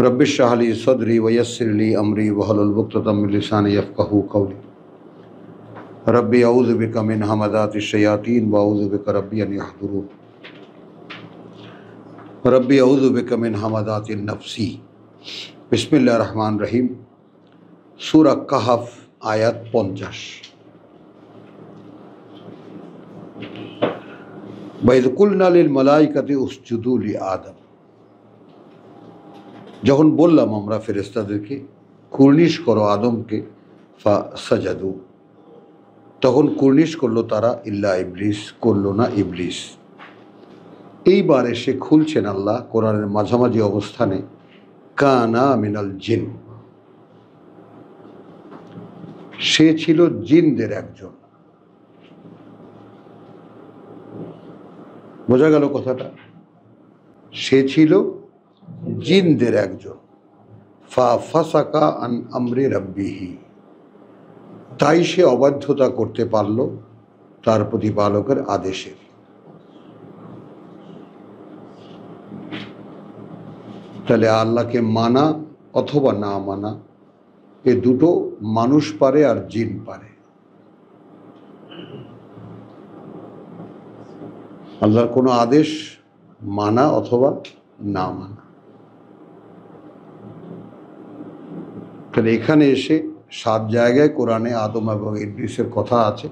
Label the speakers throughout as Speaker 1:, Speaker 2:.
Speaker 1: Rabbi इश्रह ली सदरी वयस्सिर ली अमरी वहलुल उक़दतम मिन लिसानी यफ़क़हू क़ौली। Rabbi अऊज़ु बिका मिन हमज़ातिश शयातीन व अऊज़ु बिका रब्बि अन यहज़ुरून। रब्बि अऊज़ु बिका मिन हमज़ातिन नफ़्सी। बिस्मिल्लाहिर रहमानिर रहीम। सूरा कहफ आयत 50। वइज़ क़ुलना लिल मलाइकति उसजुदू ली आदम। যখন বললাম আমরা ফেরেশতাদেরকে কুর্নিশ করো আদমকে, ফাসাজাদু, তখন কুর্নিশ করলো তারা, ইল্লা ইবলিস, করলো না ইবলিস। এইবার এসে খুলছেন আল্লাহ কোরআনের মাঝামাঝি অবস্থানে, কানা মিনাল জিন, সে ছিল জিনদের একজন। বোঝা গেল কথাটা? সে ছিল জিনদের একজন। ফাসাকা আন আমরি রাব্বিহি, তাই সে অবাধ্যতা করতে পারল তার প্রতিপালকের আদেশের। তাহলে আল্লাহকে মানা অথবা না মানা, এ দুটো মানুষ পারে আর জিন পারে। আল্লাহর কোনো আদেশ মানা অথবা না মানা। তাহলে এখানে এসে 7 জায়গায় কোরআনে আদম এবং ইবলিসের কথা আছে।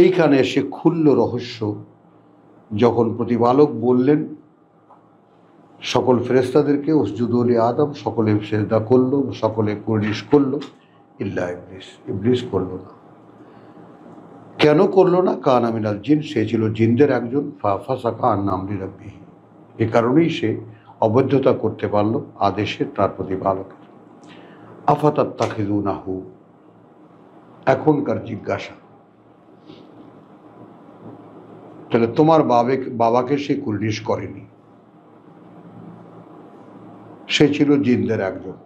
Speaker 1: এইখানে এসে খুলল রহস্য, যখন প্রতিপালক বললেন সকল ফেরেশতাদেরকে উসজুদু লি আদম, সকলে সিজদা করলো, সকলে কুর্নিশ করলো, ইল্লা ইবলিস, ইবলিস করলো না। কেন করলো না? কানা মিনাল জিন, সে ছিল জিনদের একজন। ফাসাকা আন আমরি রাব্বিহি, এ কারণেই সে অবাধ্যতা করতে পারলো আদেশের তার প্রতিপালকের। আফাতাত্তাখিযুনাহু, এখনকার জিজ্ঞাসা, তাহলে তোমার বাবাকে সে কুর্নিশ করেনি, সে ছিল জিনদের একজন।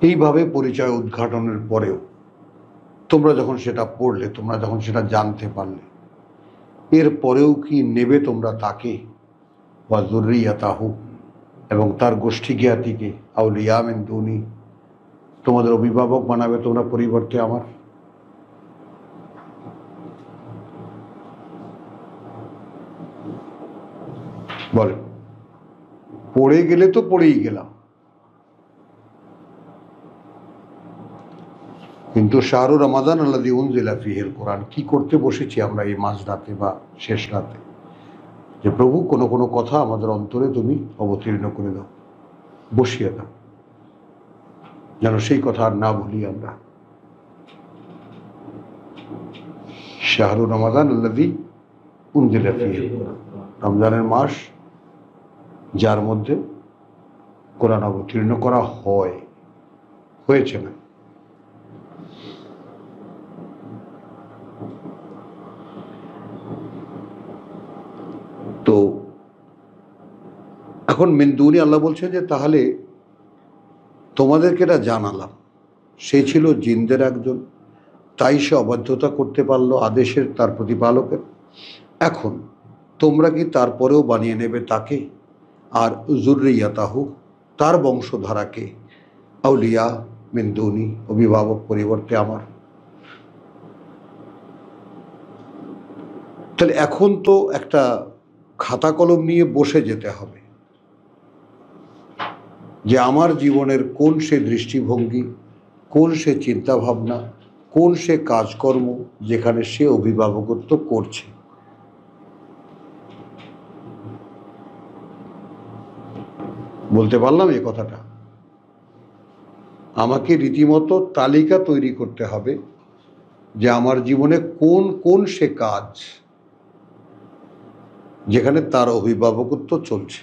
Speaker 1: এইভাবে পরিচয় উদ্ঘাটনের পরেও তোমরা যখন সেটা পড়লে, তোমরা যখন সেটা জানতে পারলে, এর পরেও কি নেবে তোমরা তাকে, ওয়া যুররিয়াতাহু, এবং তার গোষ্ঠী জ্ঞাতিকে, আউলিয়া মিন দুনি, তোমাদের অভিভাবক বানাবে তোমরা পরিবর্তে আমার? বলে পড়ে গেলে তো পড়েই গেলাম, কিন্তু শাহরু রমাদান আল্লাযী উনজিলা ফীহিল কোরআন, কি করতে বসেছি আমরা এই মাঝরাতে বা শেষ রাতে, যে প্রভু কোনো কোনো কথা আমাদের অন্তরে তুমি অবতীর্ণ করে দাও, বসিয়ে দাও, যেন সেই কথা আর না ভুলি আমরা। শাহরু রমাদান আল্লাযী উনজিলা ফীহিল কোরআন, রমজানের মাস যার মধ্যে কোরআন অবতীর্ণ করা হয়েছে না। তো এখন মিন দুনি আল্লাহ বলছেন যে তাহলে তোমাদেরকে এটা জানালাম, সে ছিল জিনদের একজন, তাই সে অবাধ্যতা করতে পারলো আদেশের তার প্রতিপালকের। এখন তোমরা কি তারপরেও বানিয়ে নেবে তাকে আর যুররিয়াতাহু, তার বংশধারাকে, আউলিয়া মিন দুনি, অভিভাবক পরিবর্তে আমার? তাহলে এখন তো একটা খাতা কলম নিয়ে বসে যেতে হবে যে আমার জীবনের কোন সে দৃষ্টিভঙ্গি, কোন সে চিন্তাভাবনা, কোন সে কাজকর্ম যেখানে সে অভিভাবকত্ব করছে। বলতে পারলাম এই কথাটা? আমাকে রীতিমতো তালিকা তৈরি করতে হবে যে আমার জীবনে কোন কোন সে কাজ যেখানে তার অভিভাবকত্ব চলছে।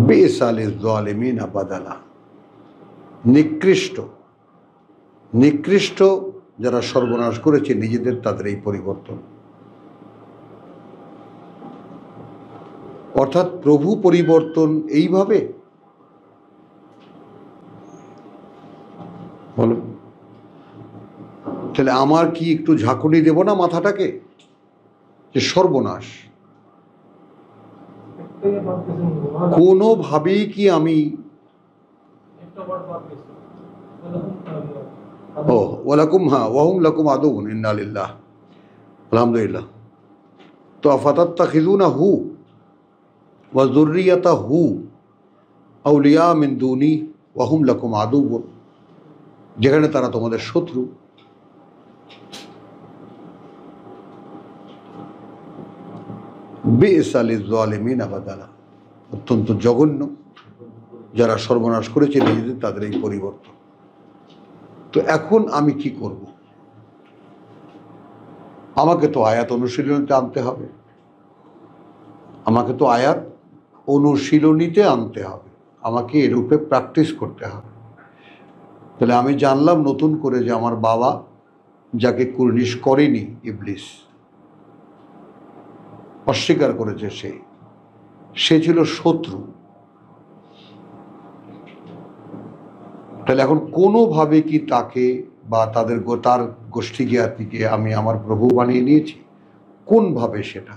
Speaker 1: বিসালিজ যালিমিনা বাদালা, নিকৃষ্ট যারা সর্বনাশ করেছে নিজেদের, তাদের এই পরিবর্তন। অর্থাৎ প্রভু পরিবর্তন এইভাবে বলো, তাহলে আমার কি একটু ঝাঁকুনি দেব না মাথাটাকে যে সর্বনাশ? কোনোভাবেই কি আমি ও ওয়ালাকুম, হ্যাঁ, ওয়াহুম লাকুম আদুউন, ইন্না লিল্লাহ, আলহামদুলিল্লাহ। তো আফাতাত্তাখিযুনাহু ওয়া যুররিয়াতাহু আউলিয়া মিন দুনি ওয়াহুম লাকুম আদুউন, যেখানে তারা তোমাদের শত্রু। বি'সা লিয-যালিমিনা বাদালা, অত্যন্ত জঘন্য যারা সর্বনাশ করেছে নিজেদের, তাদের এই পরিবর্তন। তো এখন আমি কি করব? আমাকে তো আয়াত অনুশীলনীতে আনতে হবে, আমাকে তো আয়াত অনুশীলনীতে আনতে হবে, আমাকে এরূপে প্র্যাকটিস করতে হবে। তাহলে আমি জানলাম নতুন করে যে আমার বাবা যাকে কুর্নিশ করেনি ইবলিস, অস্বীকার করেছে, সে ছিল শত্রু। তাহলে এখন কোনোভাবে কি তাকে বা তার গোষ্ঠী জ্ঞাতিকে আমি আমার প্রভু বানিয়ে নিয়েছি? কোনভাবে সেটা,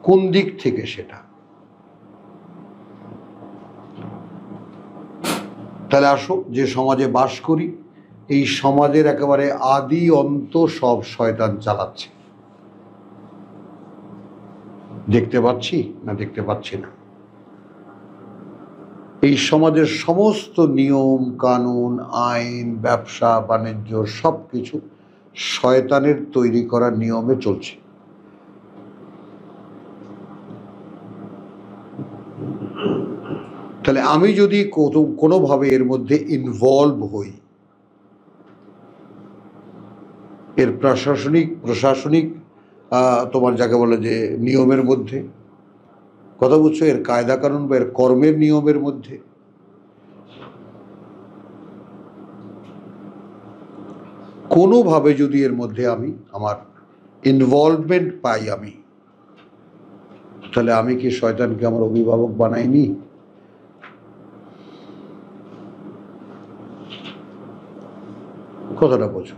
Speaker 1: কোন দিক থেকে সেটা? তাহলে আসো, যে সমাজে বাস করি, এই সমাজের একেবারে আদি অন্ত সব শয়তান চালাচ্ছে। দেখতে পাচ্ছি না দেখতে পাচ্ছি না? এই সমাজের সমস্ত নিয়ম কানুন, আইন, ব্যবসা বাণিজ্য সবকিছু শয়তানের তৈরি করা নিয়মে চলছে। তাহলে আমি যদি কোনোভাবে এর মধ্যে ইনভলভ হই, এর প্রশাসনিক তোমার যাকে বলে যে নিয়মের মধ্যে, কথা বুঝছো, এর কায়দা কানুন বা এর কর্মের নিয়মের মধ্যে, কোনোভাবে যদি এর মধ্যে আমি আমার ইনভলভমেন্ট পাই আমি, তাহলে আমি কি শয়তানকে আমার অভিভাবক বানাইনি? কথাটা বোঝো।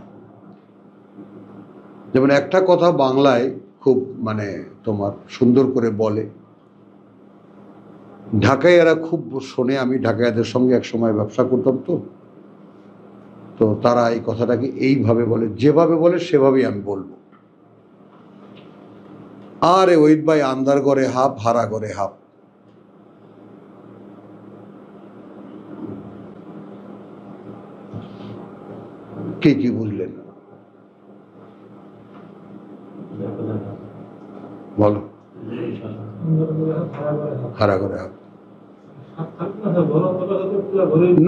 Speaker 1: যেমন একটা কথা বাংলায় খুব মানে তোমার সুন্দর করে বলে, ঢাকায় এরা খুব শোনে, আমি ঢাকাইয়াদের সঙ্গে এক সময় ব্যবসা করতাম, তো তারা এই কথাটাকে এইভাবে বলে, যেভাবে বলে সেভাবেই আমি বলবো, আরে ওইদ ভাই আন্দার ঘরে হাফ, হারা ঘরে হাফ। কে কি বুঝলেন বলো? হারা ঘরে হাফ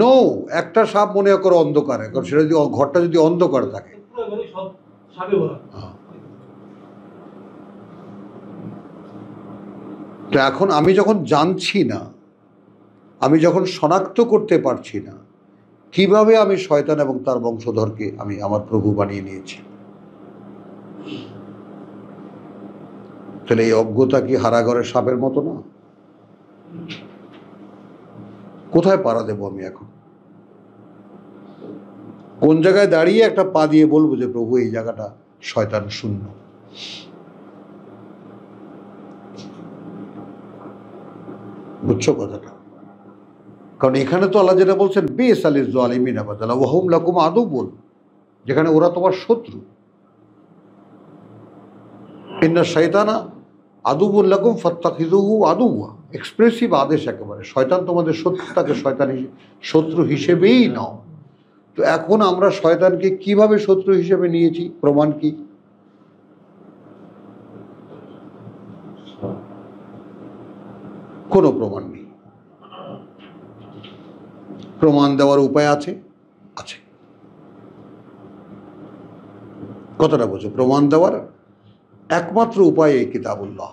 Speaker 1: নো, একটা সাপ মনে করো অন্ধকারে, কারণ সেটা যদি ঘরটা যদি অন্ধকার থাকে, তো এখন আমি যখন জানছি না, আমি যখন শনাক্ত করতে পারছি না, কিভাবে আমি শয়তান এবং তার বংশধরকে আমি আমার প্রভু বানিয়ে নিয়েছি? তাহলে এই অজ্ঞতা কি হারাঘরের সাপের মতো না? কোথায় পাড়া দেবো আমি এখন? কোন জায়গায় দাঁড়িয়ে একটা পা দিয়ে বলবো যে প্রভু এই জায়গাটা শয়তান শূন্য? বুঝছো কথাটা? কারণ এখানে তো আল্লাহ যেটা বলছেন, বি'সা লিয-যালিমিনা বাদালা ওয়াহুম লাকুম আদুউন, যেখানে ওরা তোমার শত্রু। ইন্না শাইতানা আদুউন লাকুম ফাত্তাখিযুহু আদুওয়া, এক্সপ্রেসিভ আদেশ একেবারে, শয়তান তোমাদের শত্রু, তাকে শত্রু হিসেবেই নাও। তো এখন আমরা শয়তানকে কিভাবে শত্রু হিসেবে নিয়েছি? প্রমাণ কি? কোনো প্রমাণ নেই। প্রমাণ দেওয়ার উপায় আছে? আছে। কথাটা বোঝো, প্রমাণ দেওয়ার একমাত্র উপায় এই কিতাবুল্লাহ।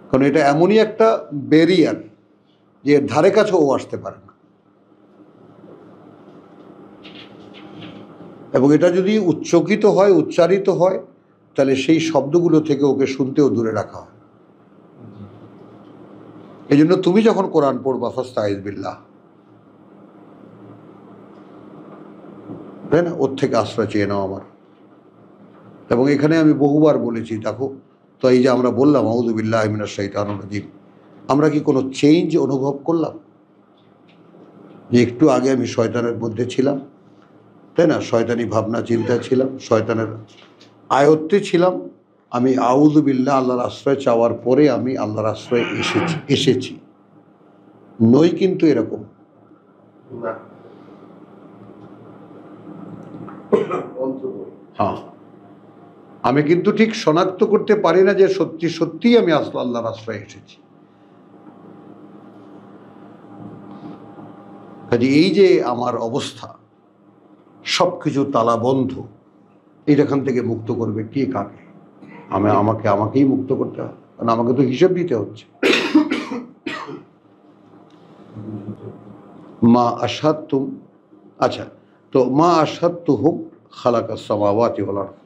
Speaker 1: কারণ এটা এমনই একটা ব্যারিয়ার যে ধারে কাছে ও আসতে পারে না, এবং এটা যদি উচ্চকিত হয়, উচ্চারিত হয়, তাহলে সেই শব্দগুলো থেকে ওকে শুনতেও দূরে রাখা হয়। এই জন্য তুমি যখন কোরআন পড়বা, ফাস্তাইজ বিল্লাহ, তাই না? ওর থেকে আশ্রয় চেয়ে নাও আমার। এবং এখানে আমি বহুবার বলেছি, দেখো তো এই যে আমরা বললাম আউযু বিল্লাহি মিনাশ শাইতানির রাজিম, আমরা কি কোনো চেঞ্জ অনুভব করলাম? যে একটু আগে আমি শয়তানের মধ্যে ছিলাম, তাই না, শয়তানি ভাবনা চিন্তা ছিলাম, শয়তানের আয়ত্তে ছিলাম, আমি আউযু বিল্লাহ আল্লাহর আশ্রয় চাওয়ার পরে আমি আল্লাহর আশ্রয়ে এসেছি নই কিন্তু এরকম। হ্যাঁ, আমি কিন্তু ঠিক শনাক্ত করতে পারি না যে সত্যি সত্যিই আমি আল্লাহর আশ্রয়ে এসেছি। কাজে এই যে আমার অবস্থা, সব কিছু তালা বন্ধ, এইখান থেকে মুক্ত করবে কে কাকে? আমাকেই মুক্ত করতে হবে, কারণ আমাকে তো হিসেব দিতে হচ্ছে। মা আশহাদতুম, আচ্ছা, তো মা আশহাদতুহুম খালাকাস সামাওয়াতি ওয়াল আরদ,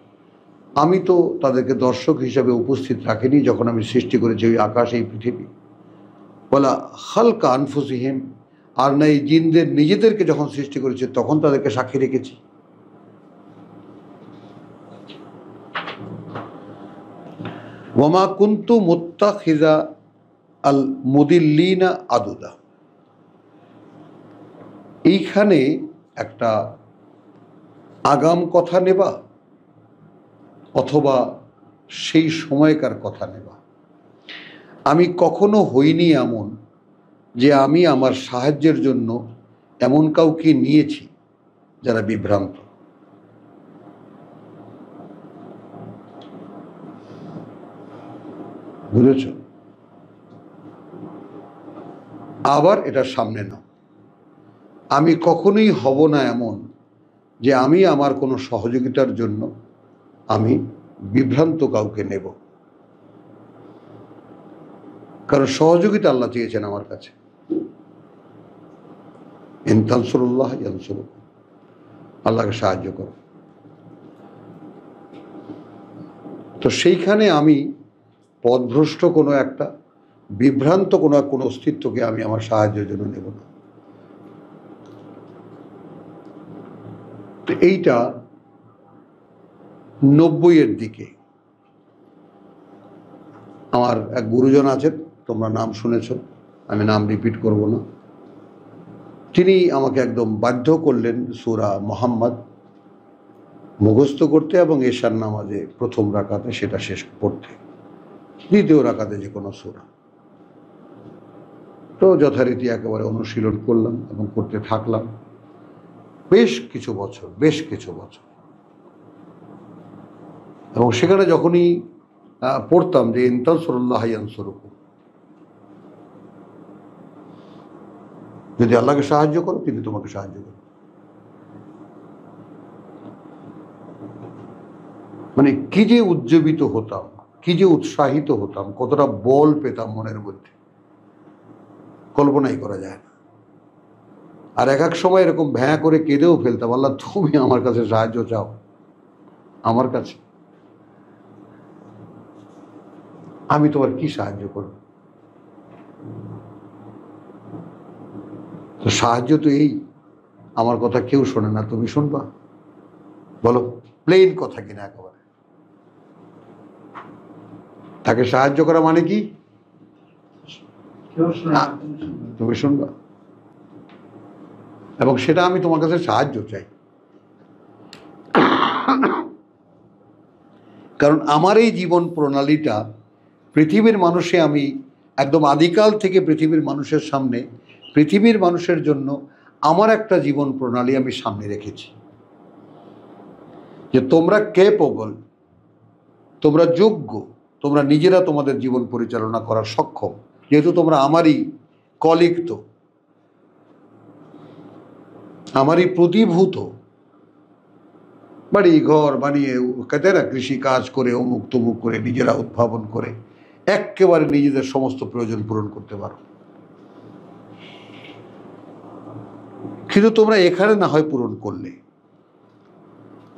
Speaker 1: আমি তো তাদেরকে দর্শক হিসাবে উপস্থিত রাখিনি যখন আমি সৃষ্টি করেছি ওই আকাশ এই পৃথিবী। ওয়ালা খালকা আনফুসিহিম, আর না এই জিনদের নিজেদেরকে যখন সৃষ্টি করেছে তখন তাদেরকে সাক্ষী রেখেছি। ওয়ামা কুনতু মুত্তাখিযা আল মুদিল্লিনা আদুদা, এইখানে একটা আগাম কথা নেবা অথবা সেই সময়কার কথা নেবা। আমি কখনো হইনি এমন যে আমি আমার সাহায্যের জন্য এমন কাউকে নিয়েছি যারা বিভ্রান্ত। বুঝেছ? আবার এটা সামনে নাও, আমি কখনোই হব না এমন যে আমি আমার কোনো সহযোগিতার জন্য আমি বিভ্রান্ত কাউকে নেব। কারণ সহযোগিতা আল্লাহ চেয়েছেন আমার কাছে, ইন তানসুরুল্লাহ ইয়ানসুরুকুম, আল্লাহকে সাহায্য করো। তো সেইখানে আমি পথভ্রষ্ট কোনো একটা বিভ্রান্ত কোনো অস্তিত্বকে আমি আমার সাহায্যের জন্য নেব না। তো এইটা 90-এর দিকে আমার এক গুরুজন আছেন, তোমরা নাম শুনেছ, আমি নাম রিপিট করব না। তিনি আমাকে একদম বাধ্য করলেন সূরা মুহাম্মদ মুখস্থ করতে এবং এশার নামাজে প্রথম রাকাতে সেটা শেষ পড়তে, দ্বিতীয় রাকাতে যে কোনো সূরা। তো যথারীতি একেবারে অনুশীলন করলাম এবং করতে থাকলাম বেশ কিছু বছর। এবং সেখানে যখনই পড়তাম যে ইন তানসুরুল্লাহ ইয়ানসুরুকুম, যদি আল্লাহকে সাহায্য করো তিনি তোমাকে সাহায্য করো, মানে কি যে উজ্জীবিত হতাম, কি যে উৎসাহিত হতাম, কতটা বল পেতাম মনের মধ্যে, কল্পনাই করা যায় না। আর এক এক সময় এরকম ভ্যাঁ করে কেঁদেও ফেলতাম, আল্লাহ তুমি আমার কাছে সাহায্য চাও, আমার কাছে আমি তোমার কি সাহায্য করব? তো সাহায্য তো এই, আমার কথা কেউ শোনে না, তুমি শুনবা? বলো, প্লেন কথা কিনা একেবারে। তাকে সাহায্য করা মানে কি? তুমি শুনবা, এবং সেটা আমি তোমার কাছে সাহায্য চাই। কারণ আমার এই জীবন প্রণালীটা পৃথিবীর মানুষে, আমি একদম আদিকাল থেকে পৃথিবীর মানুষের সামনে, পৃথিবীর মানুষের জন্য আমার একটা জীবন প্রণালী আমি সামনে রেখেছি, যে তোমরা ক্যাপেবল, তোমরা যোগ্য, তোমরা নিজেরা তোমাদের জীবন পরিচালনা করার সক্ষম, যেহেতু তোমরা আমারই কলিগ, তো আমারই প্রতিভূত। বাড়ি ঘর বানিয়ে কেতে না, কৃষি কাজ করে অমুক তমুক করে নিজেরা উদ্ভাবন করে একেবারে নিজেদের সমস্ত প্রয়োজন পূরণ করতে পারো। কিন্তু তোমরা এখানে না হয় পূরণ করলে,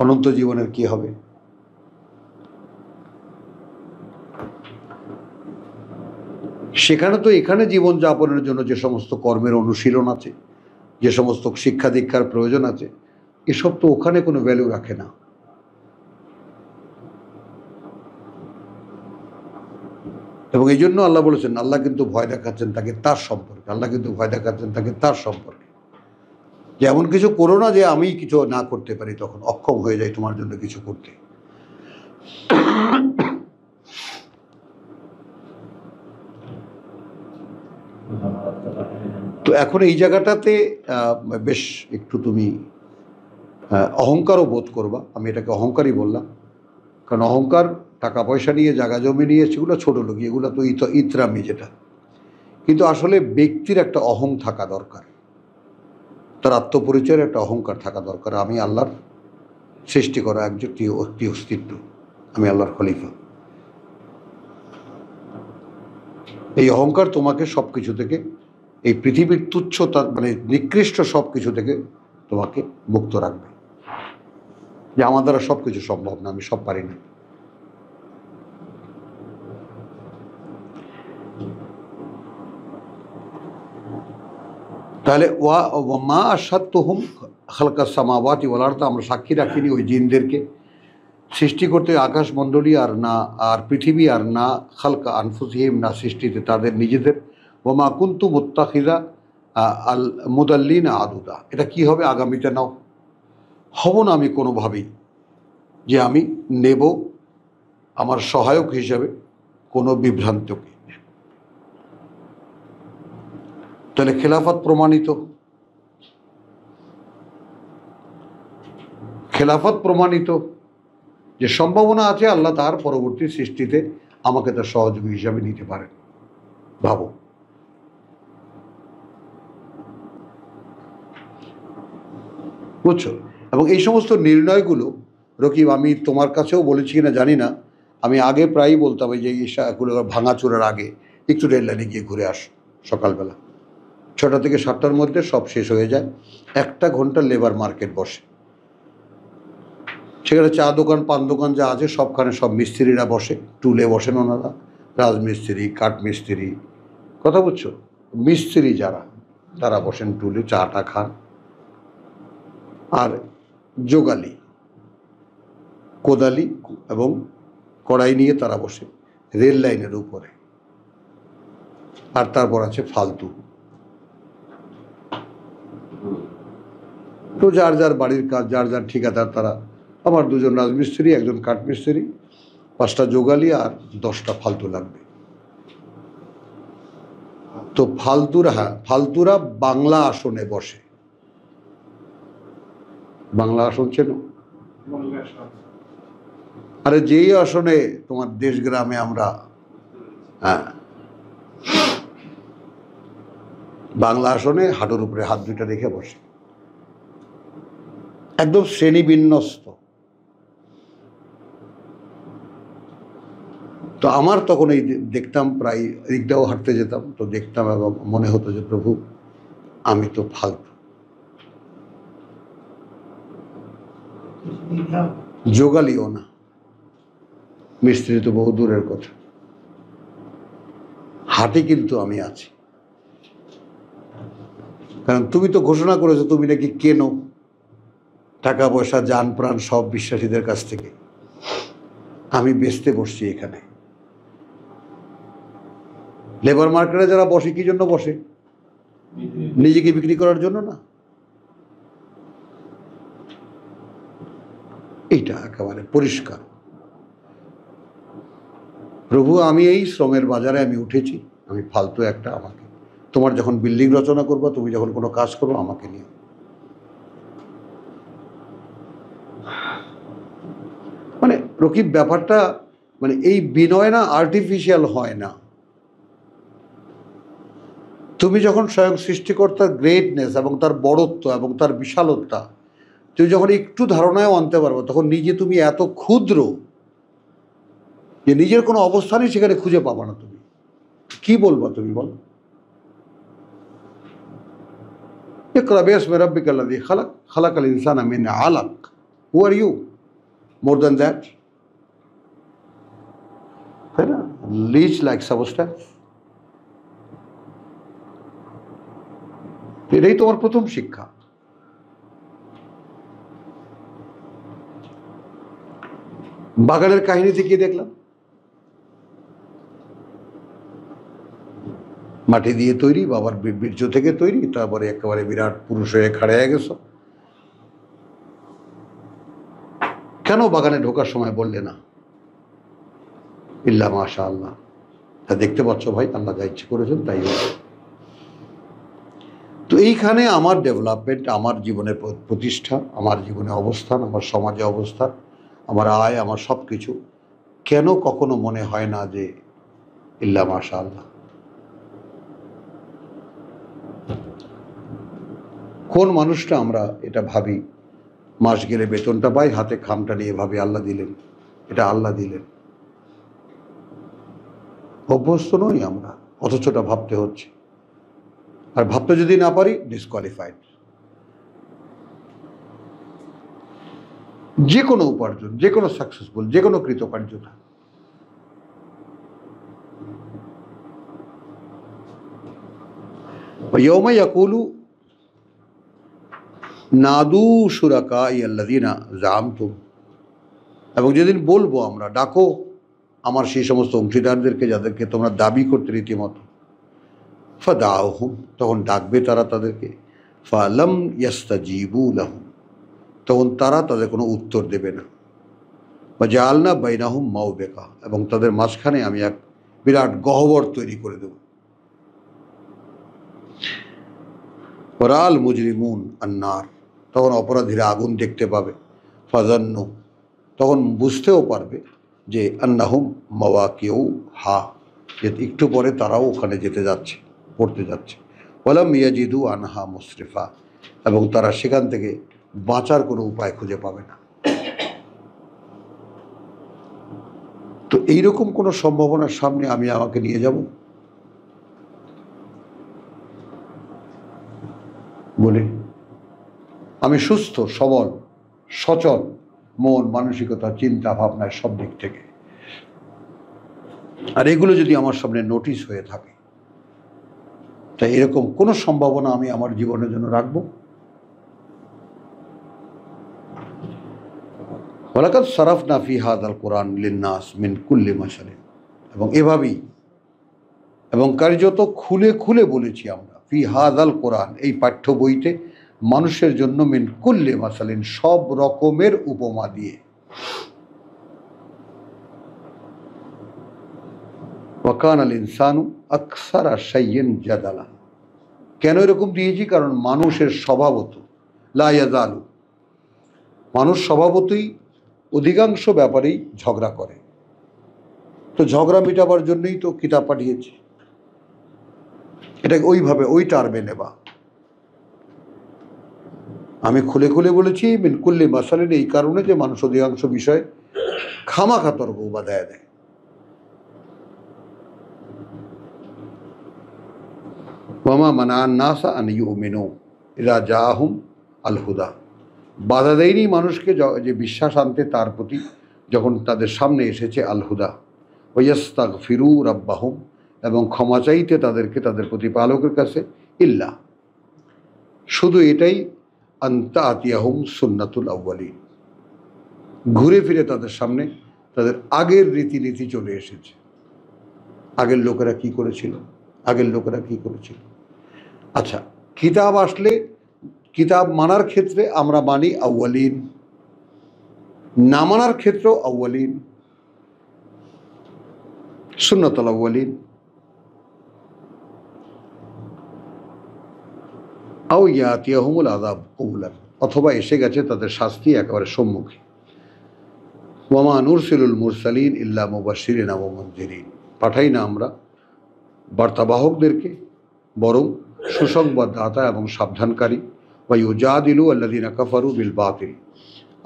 Speaker 1: অনন্ত জীবনের কি হবে? সেখানে তো এখানে জীবন যাপনের জন্য যে সমস্ত কর্মের অনুশীলন আছে, যে সমস্ত শিক্ষা দীক্ষার প্রয়োজন আছে, এসব তো ওখানে কোনো ভ্যালু রাখে না। এবং এই জন্য আল্লাহ বলেছেন, আল্লাহ কিন্তু ভয় দেখাচ্ছেন তাকে তার সম্পর্কে, আল্লাহ কিন্তু ভয় দেখাচ্ছেন তাকে তার সম্পর্কে, যে এমন কিছু করো না যে আমি কিছু না করতে পারি, তখন অক্ষম হয়ে যাই তোমার জন্য কিছু করতে। তো এখন এই জায়গাটাতে বেশ একটু তুমি অহংকারও বোধ করবা। আমি এটাকে অহংকারই বললাম, কারণ অহংকার টাকা পয়সা নিয়ে, জায়গা জমি নিয়ে, সেগুলো ছোটো লোক, এগুলো তো ইতরামি যেটা। কিন্তু আসলে ব্যক্তির একটা অহং থাকা দরকার, তার আত্মপরিচয়ের একটা অহংকার থাকা দরকার। আমি আল্লাহর সৃষ্টি করা একটি অস্তিত্ব, আমি আল্লাহর খলিফা। এই অহংকার তোমাকে সব কিছু থেকে, এই পৃথিবীর তুচ্ছতা মানে নিকৃষ্ট সব কিছু থেকে তোমাকে মুক্ত রাখবে, যে আমার দ্বারা সব কিছু সম্ভব না, আমি সব পারি না। তাহলে মা আশহাদতুহুম খালকাস সামাওয়াতি ওয়াল আরদ, আমরা সাক্ষী রাখিনি ওই জিনদেরকে সৃষ্টি করতে আকাশমণ্ডলী, আর পৃথিবী, আর না খালকা আনফুসিহিম, না সৃষ্টিতে তাদের নিজেদের। ওমা কুনতু মুত্তাখিযা আল মুদাল্লিনা আদুদা, এটা কি হবে আগামীতে নাও, হব না আমি কোনোভাবেই যে আমি নেব আমার সহায়ক হিসাবে কোনো বিভ্রান্তকে। তাহলে খেলাফত প্রমাণিত, খেলাফত প্রমাণিত যে সম্ভাবনা আছে আল্লাহ তার পরবর্তী সৃষ্টিতে আমাকে তার সহযোগী হিসাবে নিতে পারেন। ভাবো, বুঝছো? এবং এই সমস্ত নির্ণয়গুলো রকিব, আমি তোমার কাছেও বলেছি কিনা জানি না, আমি আগে প্রায়ই বলতাম যে এগুলো ভাঙাচোরার আগে একটু রেল লাইনে গিয়ে ঘুরে আস, সকালবেলা 6টা থেকে 7টার মধ্যে সব শেষ হয়ে যায়। 1 ঘন্টা লেবার মার্কেট বসে, সেখানে চা দোকান, পান দোকান যা আছে সবখানে সব মিস্ত্রিরা বসে, টুলে বসেন ওনারা, রাজমিস্ত্রি, কাঠমিস্ত্রি, কথা বুঝছো, মিস্ত্রি যারা তারা বসেন টুলে, চাটা খান। আর যোগালি, কোদালি এবং কড়াই নিয়ে তারা বসে রেল লাইনের উপরে। আর তারপর আছে ফালতু, তো যার যার বাড়ির কাজ, যার যার ঠিকাদার, তারা আমার 2জন রাজমিস্ত্রি, 1জন কাঠমিস্ত্রি, 5টা যোগালি আর 10টা ফালতু লাগবে। তো ফালতুরা বাংলা আসনে বসে। বাংলা আসন চেনো? আরে যেই আসনে তোমার দেশ গ্রামে আমরা, হ্যাঁ, বাংলা আসনে হাঁটুর উপরে হাত 2টা রেখে বসে, একদম শ্রেণী বিন্যস্ত। তো আমার তখন এই দেখতাম, প্রায় দিকটাও হাঁটতে যেতাম, তো দেখতাম এবং মনে হতো যে প্রভু আমি তো ফালতু, যোগালিও না, মিস্ত্রি তো বহু দূরের কথা, হাটে কিন্তু আমি আছি। কারণ তুমি তো ঘোষণা করেছো তুমি নাকি কেনো টাকা পয়সা, যান প্রাণ সব বিশ্বাসীদের কাছ থেকে, আমি বেচতে বসছি এখানে। লেবার মার্কেটে যারা বসে কি জন্য বসে? নিজেকে বিক্রি করার জন্য না। এইটা একেবারে পরিষ্কার। প্রভু আমি এই শ্রমের বাজারে আমি উঠেছি, আমি ফালতু একটা, আমাকে তোমার যখন বিল্ডিং রচনা করবো, তুমি যখন কোনো কাজ করবো, আমাকে নিয়ে। মানে রকিব ব্যাপারটা, মানে এই বিনয় না আর্টিফিশিয়াল হয় না। তুমি যখন স্বয়ং সৃষ্টিকর্তার গ্রেটনেস এবং তার বড়ত্ব এবং তার বিশালতা তুমি যখন একটু ধারণায় আনতে পারবো, তখন নিজে তুমি এত ক্ষুদ্র যে নিজের কোনো অবস্থানই সেখানে খুঁজে পাবা না। তুমি কি বলবা? তুমি বল, ইকরা বিসমি রাব্বিকাল্লাযী খালাক, খালাকাল ইনসানা মিন আলাক। Who are you more than that? তাই না? Leech like substance. এটাই তোমার প্রথম শিক্ষা। বাগানের কাহিনীতে কি দেখলাম? মাটি দিয়ে তৈরি, বাবার বীর্য থেকে তৈরি, তারপরে একেবারে বিরাট পুরুষ হয়ে খাড়া হয়ে গেছ। কেন বাগানে ঢোকার সময় বললে না ইল্লা মাশা আল্লাহ? তা দেখতে পাচ্ছ ভাই, আল্লাহ যা ইচ্ছে করেছেন তাই হয়েছে। তো এইখানে আমার ডেভেলপমেন্ট, আমার জীবনের প্রতিষ্ঠা, আমার জীবনে অবস্থান, আমার সমাজে অবস্থান, আমার আয়, আমার সব কিছু, কেন কখনো মনে হয় না যে ইল্লা মাশা আল্লাহ? কোন মানুষটা আমরা এটা ভাবি, মাস গেলে বেতনটা পাই, হাতে খামটা নিয়ে ভাবি আল্লাহ দিলেন, এটা আল্লাহ দিলেন। অভ্যস্ত নই আমরা, অথচ ওটা ভাবতে হচ্ছে। আর ভাবতে যদি না পারি, ডিসকোয়ালিফাইড। যে কোনো উপার্জন, যে কোনো সাকসেসফুল, যে কোনো কৃতকার্যতা, ইয়াউমা ইয়াকুলু নাদু শুরাকাই আল্লাযিনা জামতুম, এবং যেদিন বলবো আমরা, ডাকো আমার সেই সমস্ত অংশীদারদেরকে যাদেরকে তোমরা দাবি করতে রীতিমতো, ফাদাউহুম, তখন ডাকবে তারা তাদেরকে, ফালাম ইয়াস্তাজিবু লাহুম, তখন তারা তাদের কোনো উত্তর দেবে না। বা জাআলনা বাইনাহুম মাউবিকা, এবং তাদের মাঝখানে আমি এক বিরাট গহ্বর তৈরি করে দেব। ওয়ারাল মুজরিমুন আন্নার, তখন অপরাধীরা আগুন দেখতে পাবে। ফাজান্নু, তখন বুঝতেও পারবে যে আন্নাহুম মাওয়াকিউ হা, যে একটু পরে তারাও ওখানে যেতে যাচ্ছে, পড়তে যাচ্ছে। ওয়ালাম ইয়াজিদু আনহা মুসরিফা, এবং তারা সেখান থেকে বাঁচার কোনো উপায় খুঁজে পাবে না। তো এইরকম কোনো সম্ভাবনার সামনে আমি আমাকে নিয়ে যাব বলে? আমি সুস্থ, সবল, সচল মন, মানসিকতা, চিন্তা ভাবনায় সব দিক থেকে, আর এগুলো যদি আমার সামনে নোটিশ হয়ে থাকে, তাই এরকম কোনো সম্ভাবনা আমি আমার জীবনের জন্য রাখবো? ওয়ালাকাদ সারাফনা ফি হাযাল কুরআন লিন-নাস মিন কুল্লি মাসালিন, এবং এভাবেই, এবং কার্যত খুলে খুলে বলেছি আমরা, ফি হাযাল কুরআন, এই পাঠ্য বইতে, মানুষের জন্য মিন কুল্লি মাসালিন, সব রকমের উপমা দিয়ে। ওয়া কানাল ইনসানু আকসারা শাইইন জাদালা, কেন এরকম দিয়েছি? কারণ মানুষের স্বভাবত লা ইয়াজালু, মানুষ স্বভাবতই অধিকাংশ ব্যাপারেই ঝগড়া করে। তো ঝগড়া মেটাবার জন্যই তো কিতাব পাঠিয়েছে, এটাকে ওইভাবে ওই টার্মে নেবা। আমি খুলে খুলে বলেছি মিন কুল্লি মাসালিন, এই কারণে যে মানুষ অধিকাংশ বিষয়ে খামাখা তর্ক বাধায় দেয়। ওয়ামা মানাআন নাসা আন ইউমিনু ইযা জাআহুম আল হুদা, বাধা দেয়নি মানুষকে যে বিশ্বাস আনতে তার প্রতি, যখন তাদের সামনে এসেছে আল হুদা। ওয়াস্তাগফিরু রাব্বাহুম, এবং ক্ষমা চাইতে তাদেরকে তাদের প্রতিপালকের কাছে, ইল্লা, শুধু এটাই, আনতা আতিয়াহুম সুন্নাতুল আউয়ালিন, ঘুরে ফিরে তাদের সামনে তাদের আগের রীতিনীতি চলে এসেছে। আগের লোকেরা কি করেছিল, আগের লোকেরা কি করেছিল। আচ্ছা, কিতাব আসলে, কিতাব মানার ক্ষেত্রে আমরা মানি আউয়ালিন, না মানার ক্ষেত্রেও আউয়ালিন, সুন্নাতুল আউয়ালিন। আও ইয়াতিয়াহুমুল আযাব কবুলান, অথবা এসে গেছে তাদের শাস্তি একেবারে সম্মুখে। ওয়ামা নুরসিলুল মুরসালিন ইল্লা মুবাশশিরিন ওয়া মুনযিরিন, পাঠাই না আমরা বার্তাবাহকদেরকে, বরং সুসংবাদদাতা এবং সাবধানকারী। ওয়া ইউজাদিলু আল্লাযিনা কাফারু বিল বাতিল,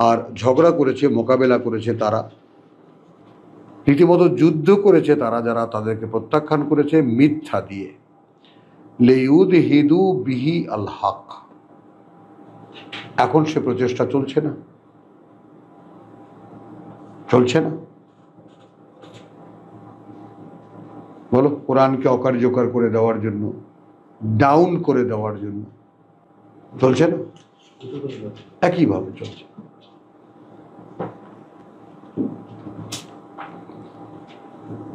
Speaker 1: আর ঝগড়া করেছে, মোকাবেলা করেছে তারা, রীতিমতো যুদ্ধ করেছে তারা, যারা তাদেরকে প্রত্যাখ্যান করেছে মিথ্যা দিয়ে। লিইউদহিদু বিহি আল হক, এখন সে প্রচেষ্টা চলছে না, চলছে না? বলো, কোরআনকে অকার্যকর করে দেওয়ার জন্য, ডাউন করে দেওয়ার জন্য চলছে না? একইভাবে চলছে।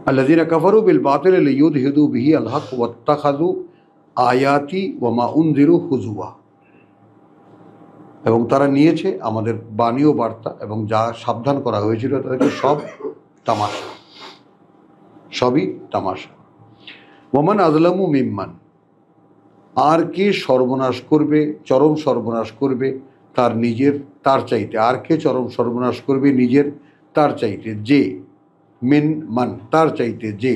Speaker 1: আল্লাযীনা কাফারু বিল বাতিল লিইউদহিদু বিহি আল হক ওয়াত্তাখাযু আয়াতি ওয়া মা উনযিরু হুজুয়া, এবং তারা নিয়েছে আমাদের বাণী ও বার্তা এবং যা সাবধান করা হয়েছিল তাদেরকে সব তামাশা, সবই তামাশা। ওয়ামান আযলামু মিম্মান, আর কে সর্বনাশ করবে, চরম সর্বনাশ করবে তার চাইতে, আর কে চরম সর্বনাশ করবে নিজের তার চাইতে, যে মিন মান তার চাইতে যে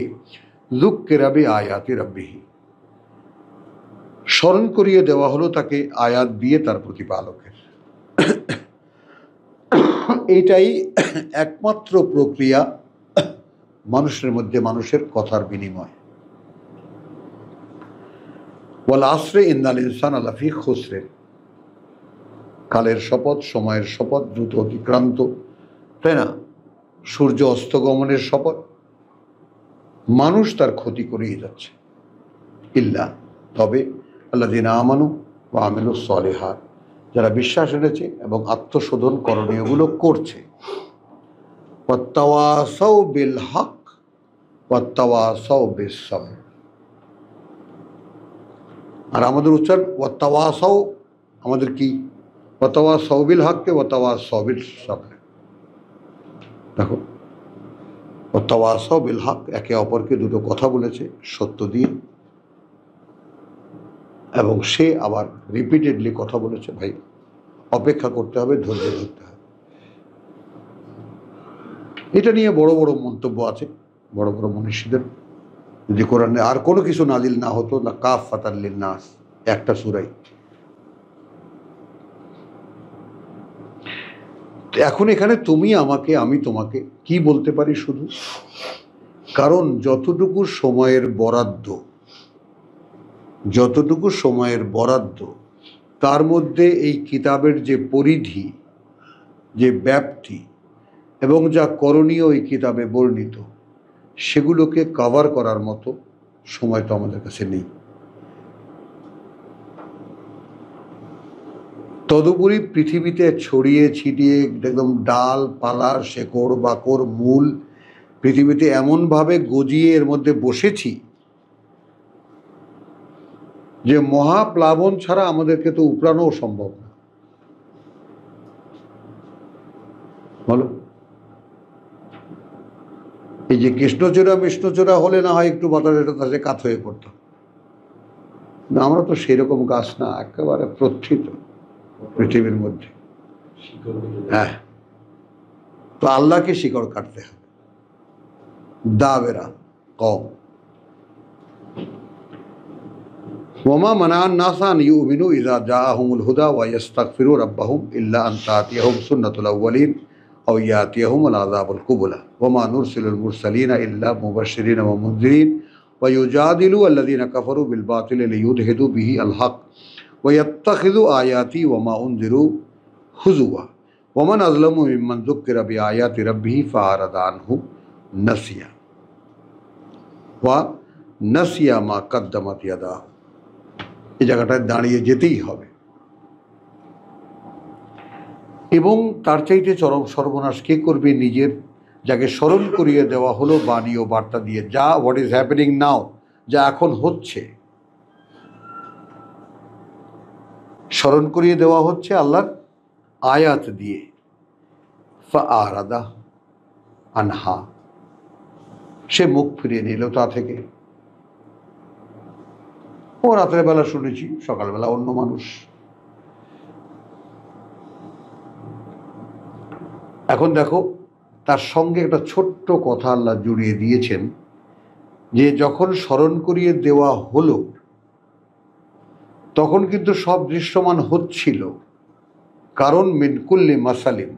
Speaker 1: যুক্কিরা বিআয়াতি রাব্বিহি, স্মরণ করিয়ে দেওয়া হলো তাকে আয়াত দিয়ে তার প্রতিপালকের। এইটাই একমাত্র প্রক্রিয়া মানুষের মধ্যে মানুষের কথার বিনিময়। ওয়াল আসরে ইন্নাল ইনসানা লাফি খুসরিন, কালের শপথ, সময়ের শপথ, দ্রুত অতিক্রান্ত, তাই না, সূর্য অস্তগমনের শপথ, মানুষ তার ক্ষতি করেই যাচ্ছে। ইল্লা, তবে আল্লাযীনা আমানু ওয়া আমিলুস সলিহাত, যারা বিশ্বাস এনেছে এবং আত্মশোধন করণীয়গুলো করছে। ওয়াত্তাওয়াসাউ বিল হক ওয়াত্তাওয়াসাউ বিস সাবর, আর আমাদের উচ্চারণ ওয়াত্তাওয়াসাউ, আমাদের কি ওয়াত্তাওয়াসাউ বিল হককে ওয়াত্তাওয়াসাউ বিস সাবর। দেখো, ওয়াত্তাওয়াসাউ বিল হক, একে অপরকে দুটো কথা বলেছে সত্য দিয়ে, এবং সে আবার রিপিটেডলি কথা বলেছে, ভাই অপেক্ষা করতে হবে, ধৈর্য ধরতে হবে। এটা নিয়ে বড় বড় মন্তব্য আছে বড় বড় মনীষীদের। যদি কোরআনে আর কোনো কিছু নাজিল না হতো, না কাফাতান লিন্নাস, একটা সূরাই। এখন এখানে তুমি আমাকে, আমি তোমাকে কি বলতে পারি শুধু, কারণ যতটুকু সময়ের বরাদ্দ তার মধ্যে এই কিতাবের যে পরিধি, যে ব্যাপ্তি এবং যা করণীয় এই কিতাবে বর্ণিত, সেগুলোকে কভার করার মতো সময় তো আমাদের কাছে নেই। তদুপরি পৃথিবীতে ছড়িয়ে ছিটিয়ে একদম ডাল পালা, শেকড় বাকড়, মূল পৃথিবীতে এমনভাবে গজিয়ে এর মধ্যে বসেছি যে মহাপ্লাবন ছাড়া আমাদেরকে তো উপড়ানোও সম্ভব না। বলো, এই যে কৃষ্ণচূড়া হলে না হয় একটু বাতাসে কাত হয়ে পড়তো, না আমরা তো সেরকম গাছ না, একেবারে প্রথিত পৃথিবীর মধ্যে। হ্যাঁ, তো আল্লাহকে শিকড় কাটতে হবে। দাবেরা কম ওমা মানান নাসান ইউমিনু ইযা জাআহুমুল হুদা ওয়া ইস্তাগফিরু রাব্বাহুম ইল্লা আন তাতিয়াহুম সুন্নাতুল আউয়ালিন আও ইয়াতিয়াহুমুল আযাবুল কুবলা ওমা নুরসিলুল মুরসালিনা ইল্লা মুবাশশিরিনা ওয়া মুনযিরিন ওয়া ইউজাদিলু আল্লাযীনা কাফারু বিল বাতিলি লিইউদহিদু বিহি আল হক ওয়া ইয়াত্তাখিযু আয়াতি ওয়া মা উনযিরু হুজুয়া ওয়া মান আযলামু মিম্মান যুক্কিরা বিআয়াতি রাব্বিহি ফাআরাদা আনহু নাসিয়া মা কাদ্দামাত ইয়াদাহু। এই জায়গাটায় দাঁড়িয়ে যেতেই হবে। এবং তার চাইতে চরম সর্বনাশ কে করবে নিজের, যাকে স্মরণ করিয়ে দেওয়া হলো বাণী ও বার্তা দিয়ে, যা হোয়াট ইজ হ্যাপেনিং নাও, যা এখন হচ্ছে, স্মরণ করিয়ে দেওয়া হচ্ছে আল্লাহর আয়াত দিয়ে। ফাআরাদা আনহা, সে মুখ ফিরিয়ে নিল তা থেকে। ও রাতের বেলা শুনেছি, সকালবেলা অন্য মানুষ। এখন দেখো, তার সঙ্গে একটা ছোট্ট কথা আল্লাহ জুড়িয়ে দিয়েছেন, যে যখন স্মরণ করিয়ে দেওয়া হলো তখন কিন্তু সব দৃশ্যমান হচ্ছিল, কারণ মিনকুল্লি মাসালিম,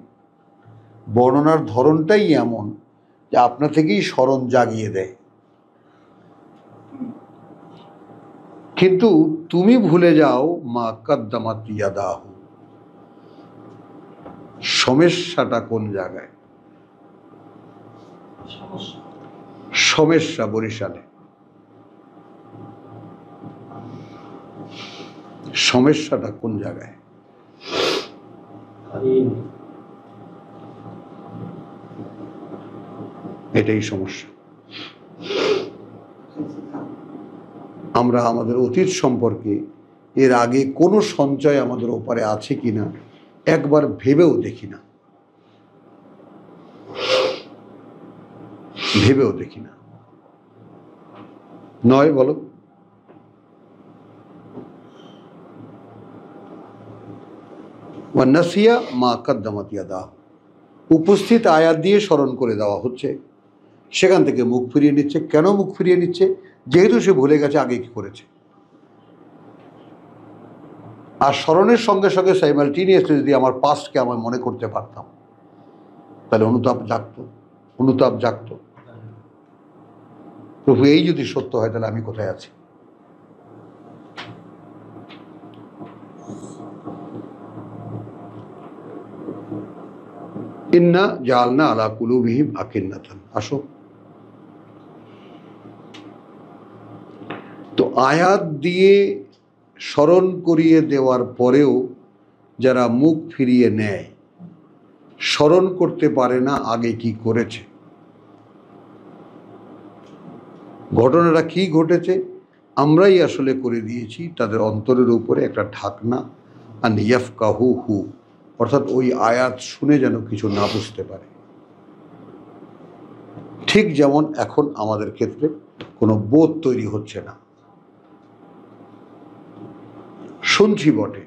Speaker 1: বর্ণনার ধরনটাই এমন যে আপনা থেকেই স্মরণ জাগিয়ে দেয়। কিন্তু তুমি ভুলে যাও মা কাদ্দামাত ইয়াদাহু, সমস্যাটা কোন জায়গায়? সমস্যা বরিশালে, সমস্যাটা কোন জায়গায়? এটাই সমস্যা। আমরা আমাদের অতীত সম্পর্কে এর আগে কোনো সঞ্চয় আমাদের ওপারে আছে কিনা একবার ভেবেও দেখি না, ভেবেও দেখি না, নয় বলো? ওয়ান্নাসিয়া মা কাদ্দামাত ইয়াদাহ, উপস্থিত আয়াত দিয়ে স্মরণ করে দেওয়া হচ্ছে, সেখান থেকে মুখ ফিরিয়ে নিচ্ছে। কেন মুখ ফিরিয়ে নিচ্ছে? যেহেতু সে ভুলে গেছে আগে কি করেছে। আর স্মরণের সঙ্গে সঙ্গে সাইমালটেনিয়াসলি যদি আমার পাস্টকে আমার মনে করতে পারতাম, তাহলে অনুতাপ জাগতো। প্রভু, এই যদি সত্য হয় তাহলে আমি কোথায় আছি? ইন্না জাআলনা আলা কুলুবিহিম আকিন্নাতান। আসো, তো আয়াত দিয়ে স্মরণ করিয়ে দেওয়ার পরেও যারা মুখ ফিরিয়ে নেয়, স্মরণ করতে পারে না আগে কি করেছে, ঘটনাটা কি ঘটেছে আমরাই আসলে করে দিয়েছি তাদের অন্তরের উপরে একটা ঢাকনা। আন ইয়াফকাহু হু, অর্থাৎ ওই আয়াত শুনে যেন কিছু না বুঝতে পারে। ঠিক যেমন এখন আমাদের ক্ষেত্রে কোনো বোধ তৈরি হচ্ছে না, শুনছি বটে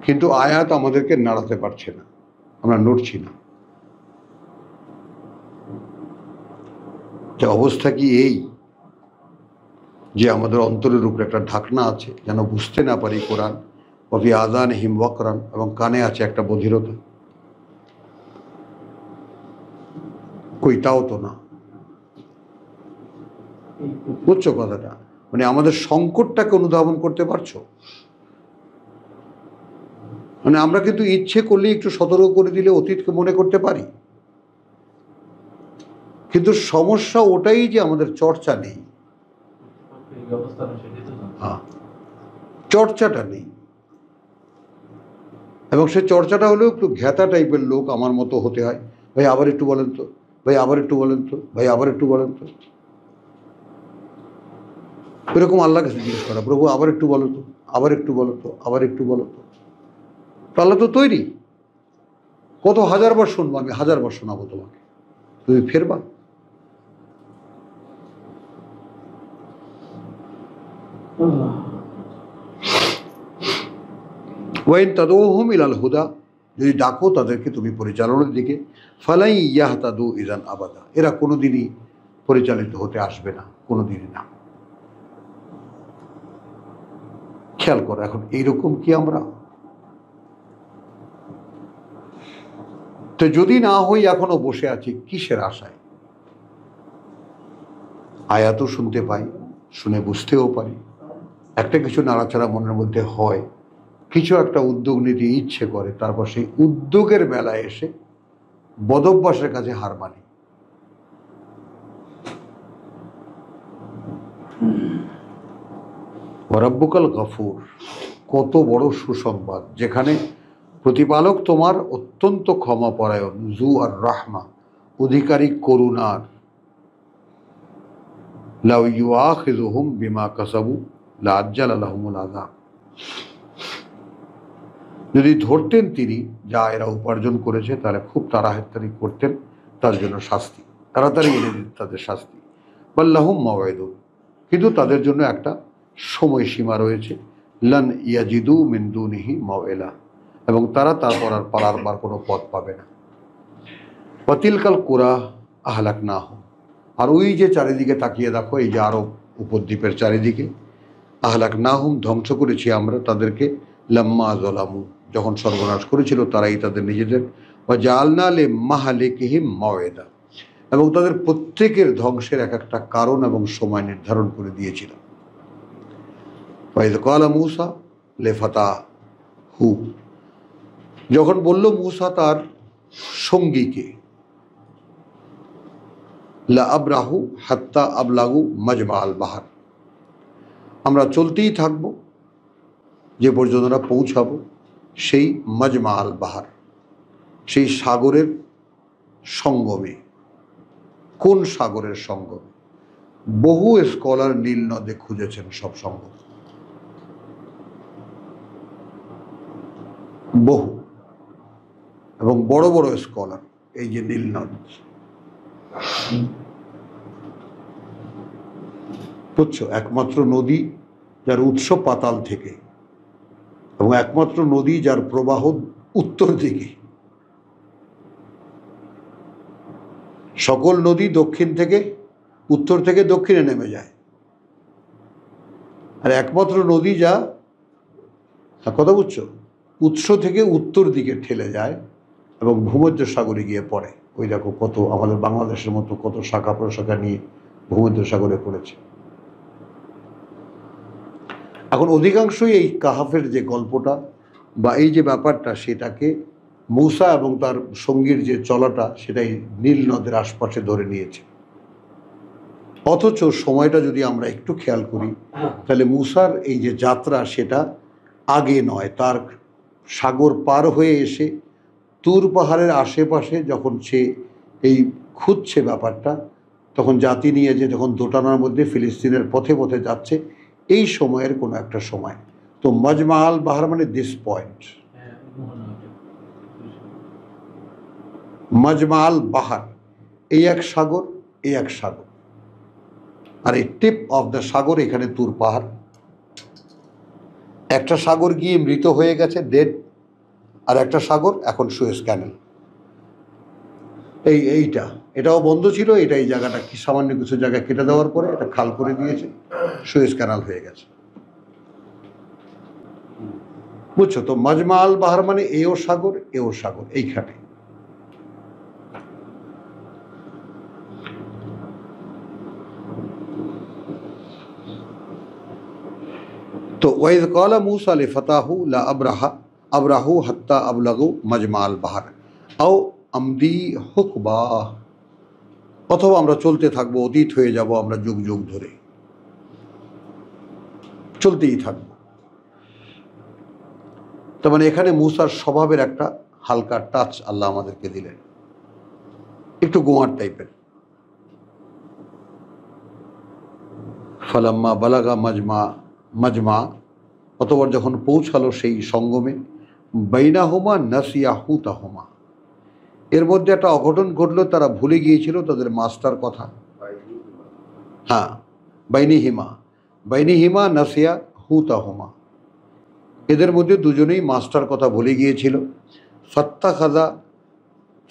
Speaker 1: কিন্তু আয়াত আমাদেরকে নাড়াতে পারছে না, আমরা নড়ছি না। যে অবস্থা কি এই যে আমাদের অন্তরের উপরে একটা ঢাকনা আছে যেন বুঝতে না পারি কোরআন, অফি আযান হিম ওয়াকরান, এবং কানে আছে একটা বধিরতা। কইতাও তো না, বুঝছো কথাটা? মানে আমাদের সংকটটাকে অনুধাবন করতে পারছো? মানে আমরা কিন্তু ইচ্ছে করলে একটু সতর্ক করে দিলে অতীতকে মনে করতে পারি, কিন্তু সমস্যা ওটাই যে আমাদের চর্চা নেই। হ্যাঁ, চর্চাটা নেই। এবং সে চর্চাটা হলেও একটু ঘ্যাতা টাইপের লোক আমার মতো হতে হয়। ভাই আবার একটু বলেন তো, ভাই আবার একটু বলেন তো, ভাই আবার একটু বলেন তো। এরকম আল্লাহর কাছে জিজ্ঞেস করা, প্রভু আবার একটু বলো তো, আবার একটু বলো তো, আবার একটু বলো তো। আল্লাহ তো তৈরি, কত হাজারবার শুনবো, আমি হাজারবার শোনাবো তোমাকে, তুমি ফেরবা। ওয়াইন তাদউহুম ইলাল হুদা, যদি ডাকো তাদেরকে তুমি পরিচালনার দিকে, ফালাই ইয়াহতাদু ইযান আবাদা, এরা কোনোদিনই পরিচালিত হতে আসবে না, কোনোদিনই না। খেয়াল করো, এখন এইরকম কি আমরা? তো যদি না হই এখনো বসে আছি কিসের আশায়? আয়াতও শুনতে পাই, শুনে বুঝতেও পারি, একটা কিছু নাড়াচাড়া মনের মধ্যে হয়, কিছু একটা উদ্যোগ নিতে ইচ্ছে করে, তারপর সেই উদ্যোগের বেলায় এসে বদভ্যাসের কাছে হার মানি। রব্বুকাল গফুর, কত বড় সুসংবাদ, যেখানে প্রতিপালক তোমার অত্যন্ত ক্ষমাপরায়ণ, জু আর রাহমা, অধিকারী করুণার। লাউ ইউআখিযুহুম বিমা কাসাবু লাআজ্জালা লাহুমুল আযাব, যদি ধরতেন তিনি যা এরা উপার্জন করেছে তাহলে খুব তাড়াতাড়ি করতেন তার জন্য শাস্তি, তাড়াতাড়ি এনে দিতেন তাদের শাস্তি। বাল্লাহুম মাওয়াইদুন, কিন্তু তাদের জন্য একটা সময়সীমা রয়েছে। লান ইয়াজিদু মিন দুনিহি মাওয়েলা, এবং তারা তারপর আর পালাবার কোনো পথ পাবে না। ওয়াতিলকাল কুরা আহলাকনাহুম, আর ওই যে চারিদিকে তাকিয়ে দেখো, এই যে আরব উপদ্বীপের চারিদিকে, আহলাকনাহুম, ধ্বংস করেছি আমরা তাদেরকে, লাম্মা যালামু, যখন সর্বনাশ করেছিল তারাই তাদের নিজেদের, ওয়া জাআলনা লিমাহলিকিহিম মাওয়েদা, এবং তাদের প্রত্যেকের ধ্বংসের এক একটা কারণ এবং সময় নির্ধারণ করে দিয়েছিলাম। ওয়াইদ ক্বালা মূসা লিফাতাহু, যখন বলল মূসা তার সঙ্গীকে, লা আবরাহু হাত্তা আবলাগু মাজমা আল বাহার, আমরা চলতেই থাকব যে পর্যন্ত আমরা পৌঁছাবো সেই মাজমা আল বাহার, সেই সাগরের সঙ্গমে। কোন সাগরের সঙ্গমে? বহু স্কলার নীল নদে খুঁজেছেন সব সম্ভব, বহু, এবং বড় বড় স্কলার। এই যে নীল নদ, বুঝছো, একমাত্র নদী যার উৎস পাতাল থেকে, এবং একমাত্র নদী যার প্রবাহ উত্তর দিকে। সকল নদী দক্ষিণ থেকে, উত্তর থেকে দক্ষিণে নেমে যায়, আর একমাত্র নদী যা, কথা বুঝছো, উৎস থেকে উত্তর দিকে ঠেলে যায় এবং ভূমধ্য সাগরে গিয়ে পড়ে। ওই দেখো কত আমাদের বাংলাদেশের মতো কত শাখা প্রশাখা নিয়ে ভূমধ্য সাগরে পড়েছে। এখন অধিকাংশই এই কাহাফের যে গল্পটা বা এই যে ব্যাপারটা, সেটাকে মূসা এবং তার সঙ্গীর যে চলাটা, সেটাই নীল নদের আশপাশে ধরে নিয়েছে। অথচ সময়টা যদি আমরা একটু খেয়াল করি, তাহলে মূসার এই যে যাত্রা, সেটা আগে নয়, তার সাগর পার হয়ে এসে তুর পাহাড়ের আশেপাশে যখন সে এই খুঁজছে ব্যাপারটা, তখন জাতি নিয়ে যে যখন দোটানার মধ্যে ফিলিস্তিনের পথে পথে যাচ্ছে, এই সময়ের কোনো একটা সময়। তো মজমা আল বাহার মানে দিস পয়েন্ট, মজমা আল বাহার, এই এক সাগর, এই এক সাগর, আর এই টিপ অফ দ্য সাগর এখানে তুর পাহাড়। একটা সাগর গিয়ে মৃত হয়ে গেছে, ডেড, আর একটা সাগর এখন সুয়েজ ক্যানেল। এটাও বন্ধ ছিল, এটা এই জায়গাটা কি সামান্য কিছু জায়গা কেটে দেওয়ার পরে এটা খাল করে দিয়েছে, সুয়েজ ক্যানাল হয়ে গেছে, বুঝছো। তো মজমা আল বাহার মানে এও সাগর, এও সাগর, এইখানে। তো ওয়াইদ ক্বালা মূসা লিফতাহু লা আবরাহু হাত্তা আবলাগু মজমা আল বাহার আও আমদি হুকবা, অথবা আমরা চলতে থাকবো, অতীত হয়ে যাব আমরা যুগ যুগ ধরে, চলতেই থাকবো। তার মানে এখানে মূসার স্বভাবের একটা হালকা টাচ আল্লাহ আমাদেরকে দিলেন, একটু গোয়ার টাইপের। ফালাম্মা বালাগা মজমা, অতবার যখন পৌঁছালো সেই সঙ্গমে, বাইনাহুমা নাসিয়া হুতাহুমা, এর মধ্যে একটা অঘটন ঘটলো, তারা ভুলে গিয়েছিল তাদের মাস্টার কথা। হ্যাঁ, বাইনিহিমা নাসিয়া হুতাহুমা, এদের মধ্যে দুজনেই মাস্টার কথা ভুলে গিয়েছিল।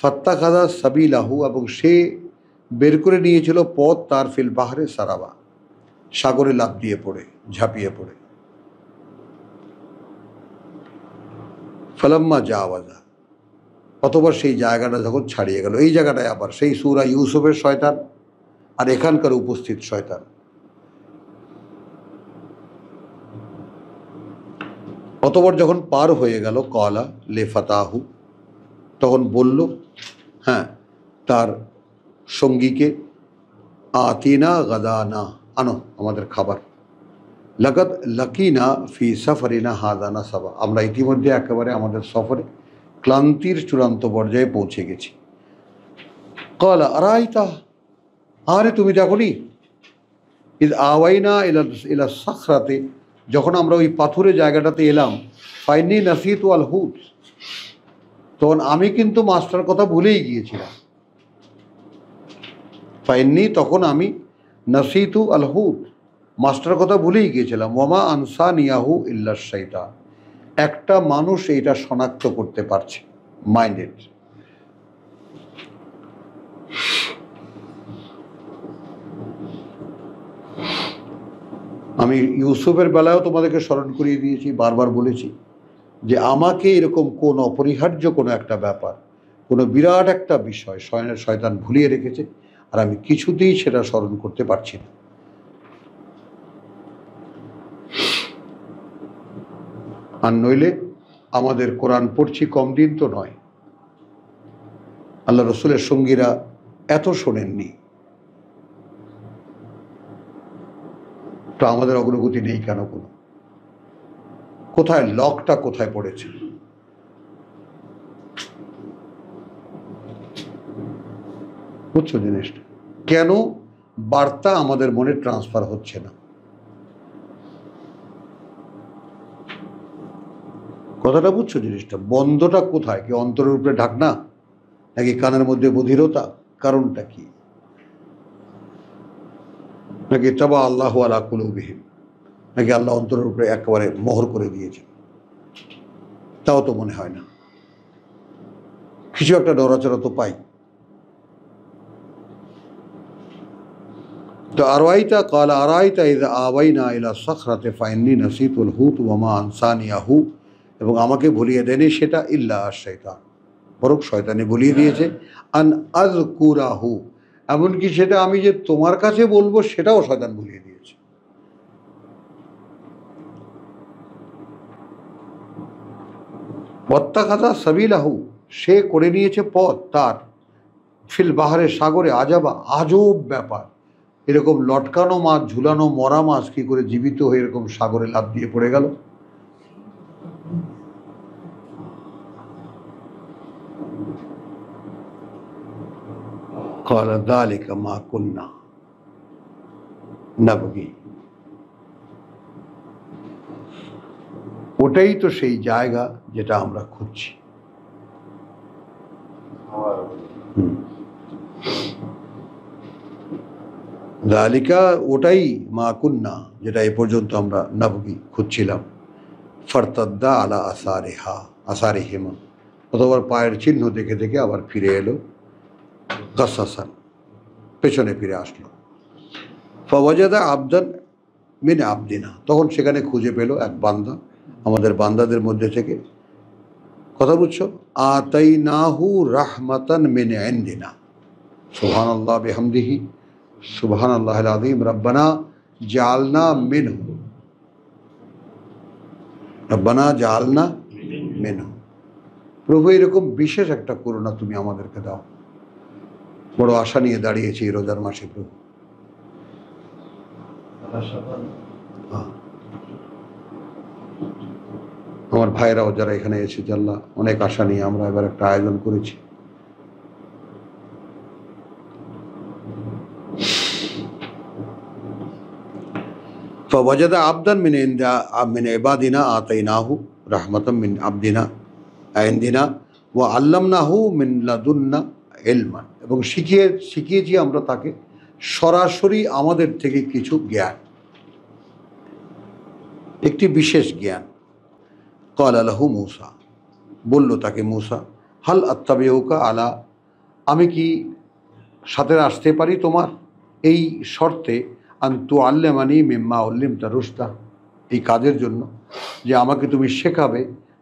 Speaker 1: ফাত্তা খাদা সাবিলাহু, এবং সে বের করে নিয়েছিল পথ তার, ফিল বাহারে সারাবা, সাগরে লাফ দিয়ে পড়ে, ঝাঁপিয়ে পড়ে। ফালাম্মা জাওয়াজা, অতবার সেই জায়গাটা যখন ছাড়িয়ে গেল, এই জায়গাটায় আবার সেই সূরা ইউসুফের শয়তান আর এখানকার উপস্থিত শয়তান। অতবার যখন পার হয়ে গেল, কলা লে ফাতাহু, তখন বলল, হ্যাঁ, তার সঙ্গীকে, আতিনা গাদানা, আনো আমাদের খাবার, লাকাদ লাকিনা ফি সাফারিনা হাদানা সাবা, আমরা ইতিমধ্যে একেবারে আমাদের সফরে ক্লান্তির চূড়ান্ত পর্যায়ে পৌঁছে গেছি। কলা আরাইতা, আরে তুমি দেখনি, ইদ আওয়াইনা ইলা সাখরাতে, যখন আমরা ওই পাথুরে জায়গাটাতে এলাম, ফাইনি নাসিত আল হুদ, তখন আমি কিন্তু মাস্টার কথা ভুলেই গিয়েছিলাম। ফাইনি, তখন আমি, নাসিতু আল হুদ, মাস্টার কথা ভুলেই গিয়েছিলাম। ওয়ামা আনসানিয়াহু ইল্লা শাইতান, একটা মানুষ এইটা শনাক্ত করতে পারছে, মাইন্ডেড। আমি ইউসুফের বেলায়ও তোমাদেরকে স্মরণ করিয়ে দিয়েছি, বারবার বলেছি যে আমাকে এরকম কোন অপরিহার্য কোনো একটা ব্যাপার, কোনো বিরাট একটা বিষয় শয়তান ভুলিয়ে রেখেছে, আর আমি কিছুতেই সেটা স্মরণ করতে পারছি না। আর নইলে আমাদের কোরআন পড়ছি কম দিন তো নয়, আল্লাহ রসুলের সঙ্গীরা এত শোনেননি, তো আমাদের অগ্রগতি নেই কেন? কোনো কোথায় লকটা কোথায় পড়েছে? বুঝছো জিনিসটা? কেন বার্তা আমাদের মনে ট্রান্সফার হচ্ছে না। কথাটা বুঝছো জিনিসটা? বন্ধটা কোথায়? কি অন্তরের উপরে ঢাকনা, নাকি কানের মধ্যে বধিরতা? কারণটা কি? নাকি তাবা আল্লাহ আলা কুলুবিহিম, নাকি আল্লাহ অন্তরের উপরে একেবারে মোহর করে দিয়েছে? তাও তো মনে হয় না। কিছু একটা নড়াচড়া তো পাই। তো আরাইতা ক্বালা আরাইতা ইযা আওয়াইনা ইলা সাখরাতি ফাইন্নী নাসিতুল হুত ওয়া মা আনসানিয়াহু, এবং আমাকে ভুলিয়ে দেয়নি সেটা ইল্লা আশ-শাইতান, বরং শয়তানে ভুলিয়ে দিয়েছে। আন আযকুরাহু, এমনকি সেটা আমি যে তোমার কাছে বলবো সেটাও শয়তান ভুলিয়ে দিয়েছে। ওয়াত্তাখাযা সাবিলাহু, সে করে নিয়েছে পথ তার, ফিল বাহারে, সাগরে, আজাবা, আজব ব্যাপার। এরকম লটকানো মাছ, ঝুলানো মরা মাছ কি করে জীবিত হয়ে এরকম সাগরে লাফ দিয়ে পড়ে গেল? ক্বালা যালিকা মা কুন্না নাবগী, ওটাই তো সেই জায়গা যেটা আমরা খুঁজছি। যালিকা, ওটাই, মা কুন্না, যেটা এ পর্যন্ত আমরা নাবগী খুঁজছিলাম। ফারতাদ্দা আলা আসারিহা আসারিহিমা, অথবা পায়ের চিহ্ন দেখে দেখে আবার ফিরে এলো। কাসাসান, পেছনে ফিরে আসলো। ফাওয়াজাদা আবদান মিন আবদিনা, তখন সেখানে খুঁজে পেল এক বান্দা আমাদের বান্দাদের মধ্যে থেকে। কথা বুঝছো? আতাইনাহু রাহমাতান মিন ইনদিনা, সুবহানাল্লাহ বিহামদিহি, সুবহানাল্লাহিল আযীম, রব্বানা জাআলনা মিনহু, রব্বানা জাআলনা মিনহু। প্রভু, এরকম বিশেষ একটা করুণা তুমি আমাদেরকে দাও। বড় আশা নিয়ে দাঁড়িয়েছি এই রোজার মাসে প্রভু। আমার ভাইরাও যারা এখানে এসেছে, আল্লাহ অনেক আশা নিয়ে আমরা এবার একটা আয়োজন করেছি। ফাওয়াজাদা আবদান মিন ইবাদিনা আতাইনাহু রাহমাতাম মিন আবদিনা ইনদিনা ওয়া আল্লামনাহু মিন লাদুন্না ইলমান, এবং শিখিয়েছি আমরা তাকে সরাসরি আমাদের থেকে কিছু জ্ঞান, একটি বিশেষ জ্ঞান। ক্বালা লাহু মূসা, বলল তাকে মূসা, হাল আত্তাবিউকা আলা, আমি কি সাথে আসতে পারি তোমার এই শর্তে, আন তুআল্লিমানি মিম্মা উল্লিমতা রুশদা, এই কাজের জন্য যে আমাকে তুমি শেখাবে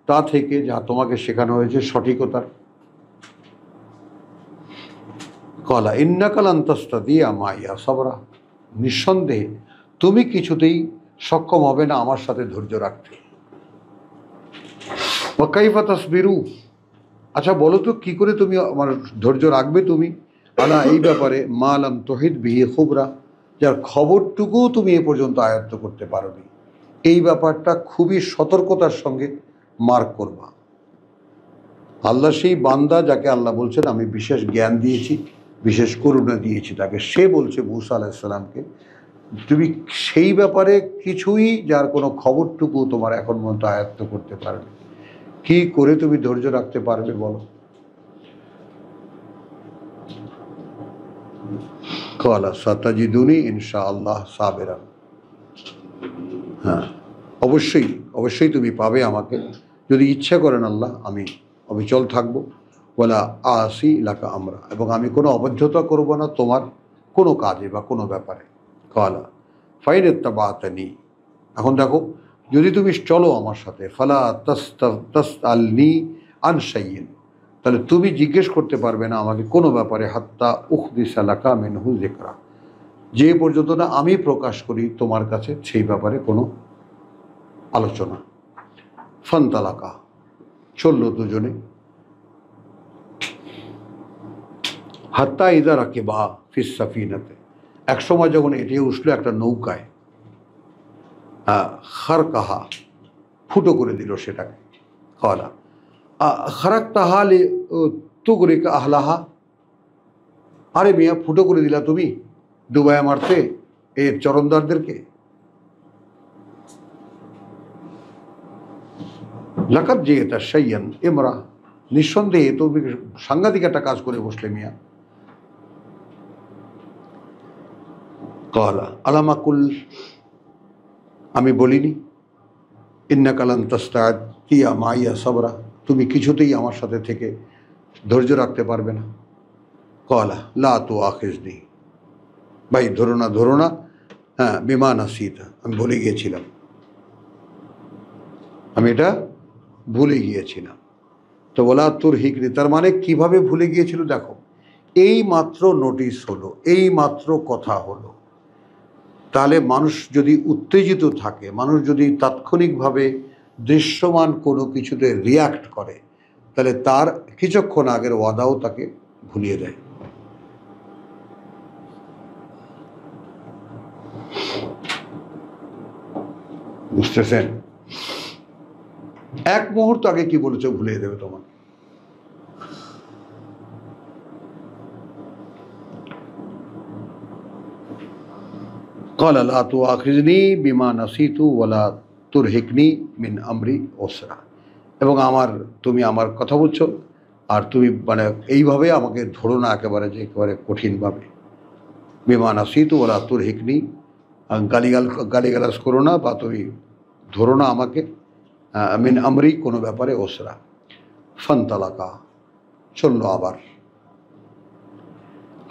Speaker 1: তা থেকে যা তোমাকে শেখানো হয়েছে সঠিকতার। ক্বালা ইন্নাকা লান তাস্তাতিয়া মাইয়া সাবরা, নিঃসন্দেহে তুমি কিছুতেই সক্ষম হবে না আমার সাথে ধৈর্য রাখতে। ওয়া কাইফা তাসবিরু, আচ্ছা বলো তো কি করে তুমি আমার ধৈর্য রাখবে তুমি, আলা, এই ব্যাপারে, মা লাম তুহিত বিহি খুবরা, যার খবরটুকু তুমি এ পর্যন্ত আয়ত্ত করতে পারোনি। এই ব্যাপারটা খুবই সতর্কতার সঙ্গে মার্ক করবা। আল্লাহ সেই বান্দা যাকে আল্লাহ বলছেন আমি বিশেষ জ্ঞান দিয়েছি, বিশেষ করুণা দিয়েছি তাকে, সে বলছে মূসা আলাইহিস সালামকে, তুমি সেই ব্যাপারে কিছুই, যার কোনো খবরটুকু তোমার এখন পর্যন্ত আয়ত্ত করতে পারবে, কি করে তুমি ধৈর্য রাখতে পারবে বলো? ক্বালা সাতাজিদুনি ইনশাআল্লাহ সাবিরা, হ্যাঁ অবশ্যই অবশ্যই তুমি পাবে আমাকে, যদি ইচ্ছা করেন আল্লাহ আমি অবিচল থাকবো। ওয়ালা আসি লাকা আমরা, এবং আমি কোনো অবাধ্যতা করব না তোমার কোনো কাজে বা কোনো ব্যাপারে। ক্বালা ফাইন ইত্তাবা'তানি, এখন দেখো, যদি তুমি চলো আমার সাথে, ফালা তাসআলনি আন শাইইন, তাহলে তুমি জিজ্ঞেস করতে পারবে না আমাকে কোনো ব্যাপারে, হাত্তা উখদিসা লাকা মিনহু যিকরা, যে পর্যন্ত না আমি প্রকাশ করি তোমার কাছে সেই ব্যাপারে কোনো আলোচনা। ফান্তালাকা, চলল দুজনে। হাত্তা ইযা রাকিবা ফিস সাফিনাতে, এক সময় যখন এটি উঠলো একটা নৌকায়, খারকাহা, ফুটো করে দিল সেটাকে। ক্বালা খারাকতাহা লিতুগরিকা আহলাহা, আরে মিয়া ফুটো করে দিলা তুমি, ডুবায় মারতে এর চরমদারদেরকে? লাকাদ জিইতা শাইয়ান ইমরা, নিঃসন্দেহে তুমি সাংঘাতিক একটা কাজ করে বসলে মিয়া। ক্বালা আলাম আকুল, আমি বলিনি ইন্নাকা লান তাসতাতিয়া মাইয়া সাবরা, তুমি কিছুতেই আমার সাথে থেকে ধৈর্য রাখতে পারবে না। ক্বালা লা তুআখিজনি, ভাই ধরো না, হ্যাঁ বিমা নাসিতা, আমি ভুলে গিয়েছিলাম, আমি এটা ভুলে গিয়েছিলাম। তো ওয়ালা তুরহিকনি, তার মানে কিভাবে ভুলে গিয়েছিল দেখো, এই মাত্র নোটিশ হলো, এই মাত্র কথা হলো। তাহলে মানুষ যদি উত্তেজিত থাকে, মানুষ যদি তাৎক্ষণিকভাবে দৃশ্যমান কোনো কিছুতে রিয়াক্ট করে, তাহলে তার কিছুক্ষণ আগের ওয়াদাও তাকে ভুলিয়ে দেয়। বুঝতেছেন? এক মুহূর্ত আগে কি বলেছো ভুলিয়ে দেবে তোমাকে। ক্বালা লা তুআখিজনি বিমা নাসিতু ওয়ালা তুরহিকনি মিন আমরি উসরা, এবং তুমি আমার কথা বলছো আর তুমি মানে এইভাবে আমাকে ধরো না একেবারে, যে একেবারে কঠিনভাবে। বিমা নাসিতু ওয়ালা তুরহিকনি, গালিগালাজ করো না বা তুমি ধরো না আমাকে, মিন আমরি কোনো ব্যাপারে ওসরা। ফান্তালাকা, চললো আবার।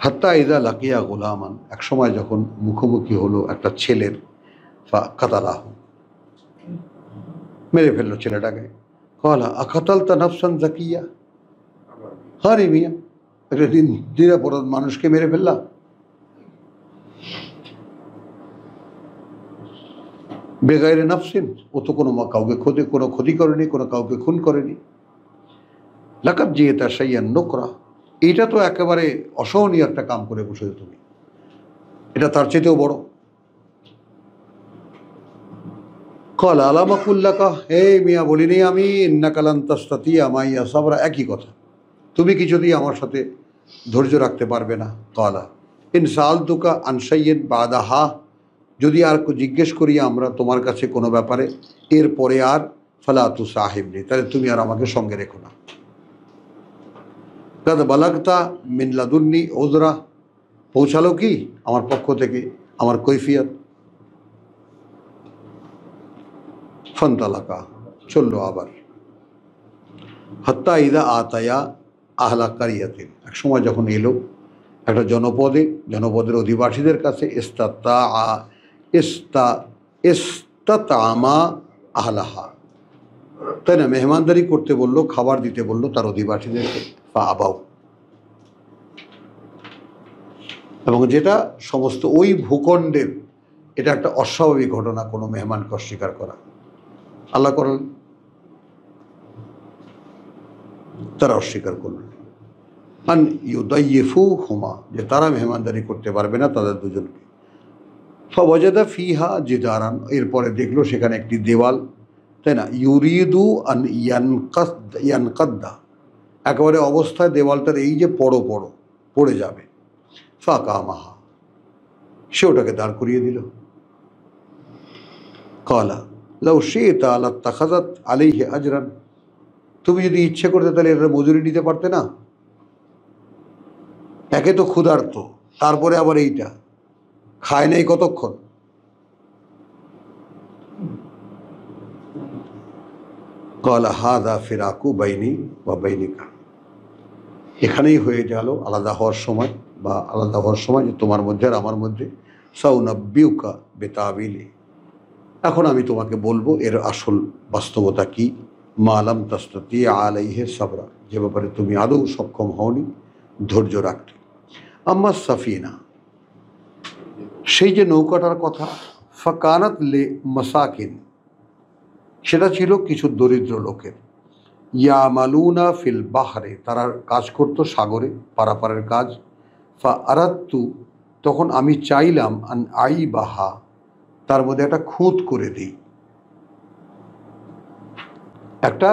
Speaker 1: হাত্তা ইদা লাকিয়া গোলামান, এক সময় যখন মুখোমুখি হলো একটা ছেলের, কাতালাহ, মেরে ফেললো ছেলেটাকে। ক্বালা আকাতালতা নাফসান জাকিয়া, হারে মিয়া একটা নিরাপরাধ মানুষকে মেরে ফেললাম। বেগাইরে নাফসিন, ও তো কাউকে কোনো ক্ষতি করেনি, কোনো কাউকে খুন করেনি। লাকাদ জিইতা শাইয়ান নুকরা, এইটা তো একেবারে অসহনীয় একটা কাম করে বসেছো তুমি, এটা তার চেয়েতেও বড়। ক্বালা আলাম আকুল লাকা, হে মিয়া বলিনি আমি ইন্নাকা লান তাসতাতিয়া মাইয়া সাবরা, একই কথা, তুমি কিছুতেই আমার সাথে ধৈর্য রাখতে পারবে না। ক্বালা ইন সাআলতুকা আন শাইইন বাদাহা, যদি আর জিজ্ঞেস করি আমরা তোমার কাছে কোনো ব্যাপারে এরপরে আর, ফালা তুসাহিবনি, তাহলে তুমি আর আমাকে সঙ্গে রেখো না। কাদ বালাগতা মিন লাদুন্নি উযরা, পৌঁছালো কি আমার পক্ষ থেকে আমার কৈফিয়ত। ফান্তালাকা, চললো আবার। হাত্তা ইদা আতায়া আহলা কারিয়াতিন, এক সময় যখন এলো একটা জনপদের অধিবাসীদের কাছে, ইস্তাতামা আহলাহা, তাই না, মেহমানদারি করতে বললো, খাবার দিতে বললো তার অধিবাসীদেরকে। ফা আবাও, এবং যেটা সমস্ত ওই ভূখণ্ডের এটা একটা অস্বাভাবিক ঘটনা, কোনো মেহমানকে অস্বীকার করা। আল্লাহ করেন তারা অস্বীকার করলেন। আন ইউদাইয়িফু হুমা, যে তারা মেহমানদারি করতে পারবে না তাদের দুজনকে। ফাওয়াজাদা ফিহা জিদারান, এরপরে দেখলো সেখানে একটি দেওয়াল, তাই না, ইউরিদু আন ইয়ানকাদ্দা, একেবারে অবস্থায় দেওয়ালটার এই যে পড়ে যাবে। ফাকামাহা, সে ওটাকে দাঁড় করিয়ে দিল। ক্বালা লাউ শি'তা লাত্তাখাযাত আলাইহি আজরান, তুমি যদি ইচ্ছে করতে তাহলে এটা মজুরি নিতে পারতে না। একে তো ক্ষুধার্ত, তারপরে আবার এইটা খায় নাই কতক্ষণ। ক্বালা হাযা ফিরাকু বাইনি ওয়া বাইনিকা, এখানেই হয়ে গেল আলাদা হওয়ার সময়, বা আলাদা হওয়ার সময় যে তোমার মধ্যে আর আমার মধ্যে। সাউনাব্বিউকা বিতাবিলি, এখন আমি তোমাকে বলবো এর আসল বাস্তবতা কি। মা লাম তাসতাতি আলাইহি সাবরা, যে ব্যাপারে তুমি আদৌ সক্ষম হওনি ধৈর্য রাখতে। আম্মা সাফিনা, সেই যে নৌকাটার কথা, ফাকানাত লে মাসাকিন, সেটা ছিল কিছু দরিদ্র লোকের। ইয়ামালুনা ফিল বাহরে, তারা কাজ করতো সাগরে, পারাপারের কাজ। ফা আরাত্তু, তখন আমি চাইলাম, আন আইবাহা, তার মধ্যে একটা খুঁত করে দিই, একটা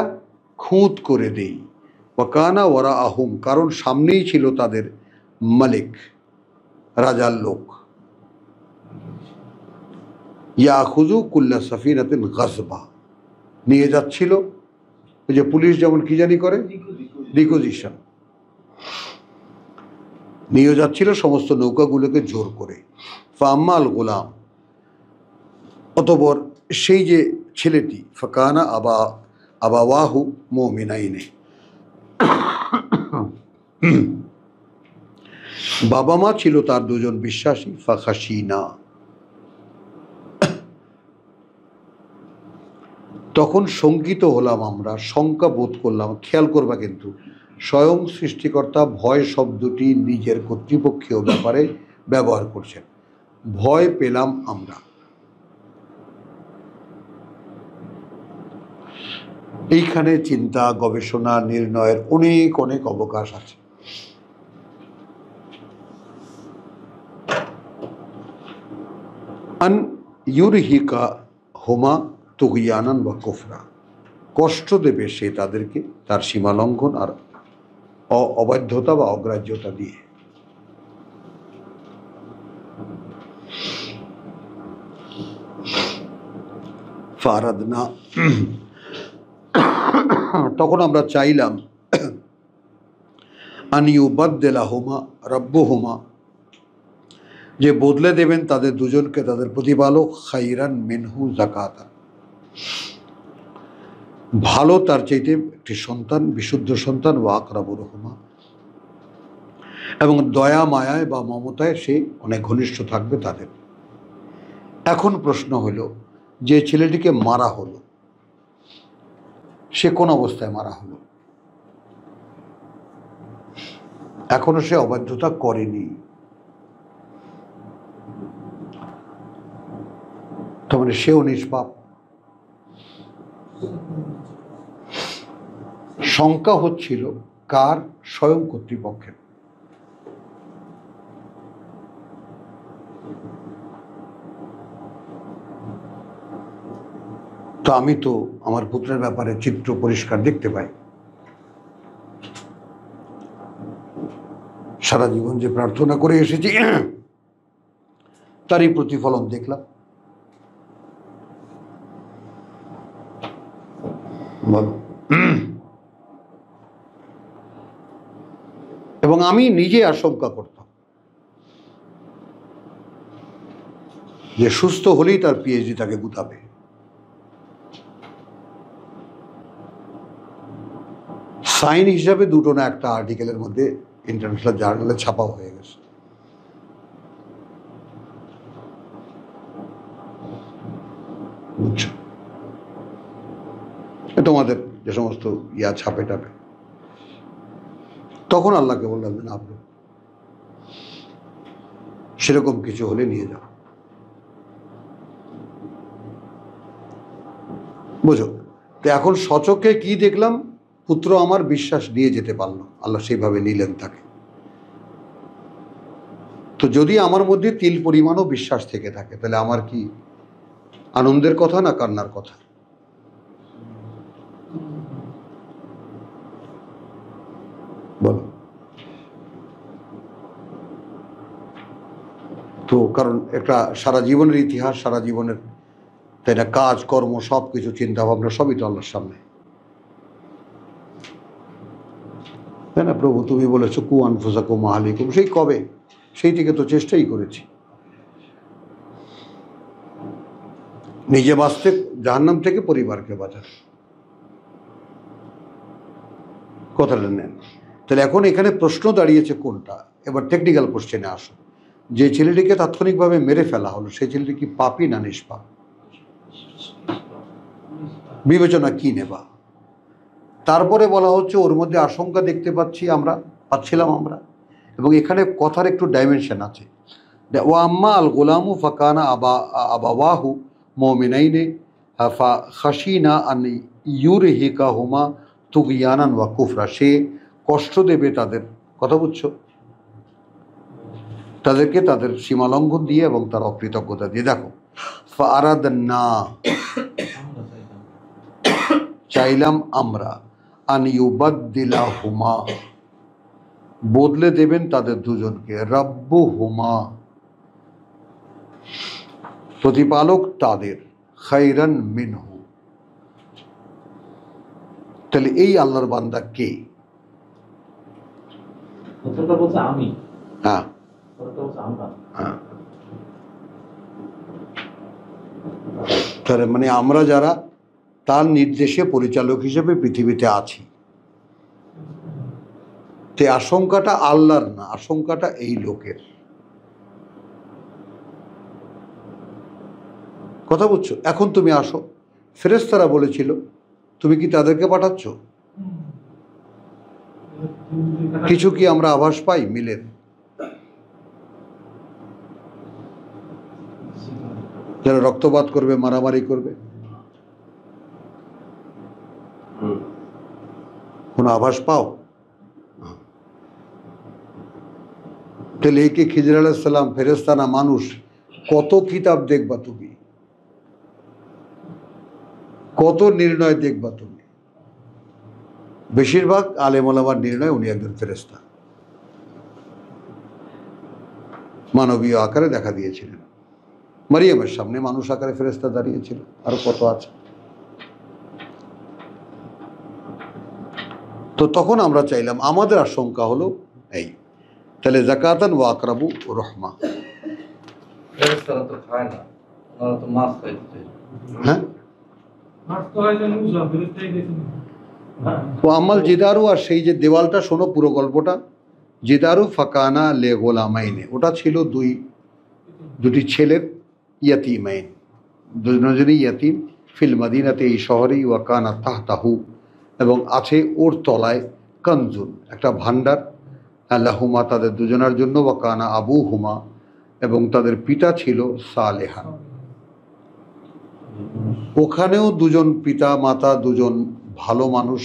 Speaker 1: খুঁত করে দিই। ওয়াকানা ওয়ারা আহুম, কারণ সামনেই ছিল তাদের মালিক, রাজার লোক, ইয়াখুযু কুল্লা সাফিনাতিন গাসবা, নিয়ে যাচ্ছিল, ওই যে পুলিশ যেমন কি জানি করে, রিকুজিশন, নিয়ে যাচ্ছিল সমস্ত নৌকাগুলোকে জোর করে। ফাম্মাল গোলাম, অতঃপর সেই যে ছেলেটি, ফাকানা আবাওয়াহু মুমিনাইনে, বাবা মা ছিল তার দুজন বিশ্বাসী। ফাখাশিনা, তখন শঙ্কিত হলাম আমরা, শঙ্কা বোধ করলাম। খেয়াল করবা কিন্তু স্বয়ং সৃষ্টিকর্তা ভয় শব্দটি নিজের কর্তৃপক্ষীয় ব্যাপারে ব্যবহার করছেন। ভয় পেলাম আমরা। এইখানে চিন্তা, গবেষণা, নির্ণয়ের অনেক অনেক অবকাশ আছে। আন ইউরহিকা হুমা তুগিয়ানান বা কুফরা, কষ্ট দেবে সে তাদেরকে তার সীমা লঙ্ঘন আর অবাধ্যতা বা অগ্রাহ্যতা দিয়ে। ফারাদনা, তখন আমরা চাইলাম, আনিউবাদ্দেলাহুমা রব্বুহুমা, যে বদলে দেবেন তাদের দুজনকে তাদের প্রতিপালক, খাইরান মিনহু যাকাতা, ভালো তার চাইতে একটি সন্তান, বিশুদ্ধ সন্তান, ওয়া আকরাবুরহুমা, এবং দয়া মায়ায় বা মমতায় সে অনেক ঘনিষ্ঠ থাকবে তাদের। এখন প্রশ্ন হলো, যে ছেলেটিকে মারা হলো সে কোন অবস্থায় মারা হলো? এখনো সে অবাধ্যতা করেনি, তার মানে সেও নিষ্পাপ। শঙ্কা হচ্ছিল কার? স্বয়ং কর্তৃপক্ষের। তো আমি তো আমার পুত্রের ব্যাপারে চিত্র পরিষ্কার দেখতে পাই। সারা জীবন যে প্রার্থনা করে এসেছি তারই প্রতিফলন দেখলাম। বলো। এবং আমি নিজে আশঙ্কা করতাম যে সুস্থ হলেই তার পিএইচডি তাকে গুতাবে। সাইন হিসাবে দুটো না একটা আর্টিকেলের মধ্যে ইন্টারন্যাশনাল জার্নালে ছাপাও হয়ে গেছে। বুঝছো, তোমাদের যে সমস্ত ছাপে টাপে, তখন আল্লাহকে বললাম যে না, আপনি সেরকম কিছু হলে নিয়ে যাও। বুঝো তো এখন সচক্ষে কি দেখলাম? পুত্র আমার বিশ্বাস দিয়ে যেতে পারলো, আল্লাহ সেইভাবে নিলেন তাকে। তো যদি আমার মধ্যে তিল পরিমাণও বিশ্বাস থেকে থাকে, তাহলে আমার কি আনন্দের কথা না কান্নার কথা? বলো। তো কারণ একটা সারা জীবনের ইতিহাস, সারা জীবনের, তাই না, কাজ কর্ম সব কিছু, চিন্তা ভাবনা সবই তো আল্লাহর সামনে, তাই না? প্রভু তুমি বলেছো কু আনফুসাকুম আহলিকুম, সেই কবে, সেই থেকে তো চেষ্টাই করেছি নিজে বাঁচতে, জাহান্নাম থেকে পরিবারকে বাঁচার। কথাটা নেন। তাহলে এখন এখানে প্রশ্ন দাঁড়িয়েছে কোনটা? এবার টেকনিক্যাল কোশ্চেনে আসো। যে ছেলেটিকে তাৎক্ষণিকভাবে মেরে ফেলা হলো, সেই ছেলেটি কি পাপী না নিষ্পাপ? বিবেচনা কি নেবা? তারপরে বলা হচ্ছে ওর মধ্যে আশঙ্কা দেখতে পাচ্ছিলাম আমরা, এবং এখানে কথার একটু ডাইমেনশন আছে। ও আম্মা আল গোলামু ফাকানা আবাওয়াহু মুমিনাইনে ফাখাশিনা আন ইউরহিকাহুমা তুগয়ানান ওয়া কুফরা, সে কষ্ট দেবে তাদের, কথা বুঝছো, তাদেরকে তাদের সীমালঙ্ঘন দিয়ে এবং তার অকৃতজ্ঞতা দিয়ে। দেখো, ফারাদনা, চাইলাম আমরা, আন ইউবাদ্দিলাহুমা, বদলে দেবেন তাদের দুজনকে, রব্বুহুমা, প্রতিপালক তাদের খায়রান মিনহু। তাহলে এই আল্লাহর বান্দা কে? হ্যাঁ, তার মানে আমরা যারা তার নির্দেশে পরিচালক হিসেবে পৃথিবীতে আছি, তে আশঙ্কাটা আল্লাহর না, আশঙ্কাটা এই লোকের। কথা বুঝছো? এখন তুমি আসো, ফেরেশতারা বলেছিল তুমি কি তাদেরকে পাঠাচ্ছ? কিছু কি আমরা আভাস পাই মিলের? যারা রক্তপাত করবে, মারামারি করবে, কোন আভাস পাও? তাহলে একে খিজির আলাইহিস সালাম ফেরেশতা না মানুষ? কত কিতাব দেখবা তুমি, কত নির্ণয় দেখবা তুমি। বেশিরভাগ আলেম ওলামার নির্ণয় উনি একজন ফেরেশতা, মানবীয় আকারে দেখা দিয়েছিলেন। মারিয়ামের সামনে মানুষ আকারে ফেরেশতা দাঁড়িয়েছিল, আরো কত আছে। তো তখন আমরা চাইলাম, আমাদের আশঙ্কা হলো এই, তাহলে যাকাতান ওয়া আকরাবু রহমা। হ্যাঁ, ও আমাল জিদারু, আর সেই যে দেওয়ালটা, শোনো পুরো গল্পটা। জিদারু ফাকানা লে গোলামাইনে, ওটা ছিল দুটি ছেলের, ইয়াতিমাইন, দুজনই ইয়াতিম, ফিল মাদিনাতে, এই শহরে, ওয়া কানা তাহতাহু, এবং আছে ওর তলায়, কানজুন, একটা ভান্ডার, লাহুমা, তাদের দুজনের জন্য, ওয়া কানা আবু হুমা, এবং তাদের পিতা ছিল সালেহা। ওখানেও দুজন পিতা মাতা, দুজন ভালো মানুষ,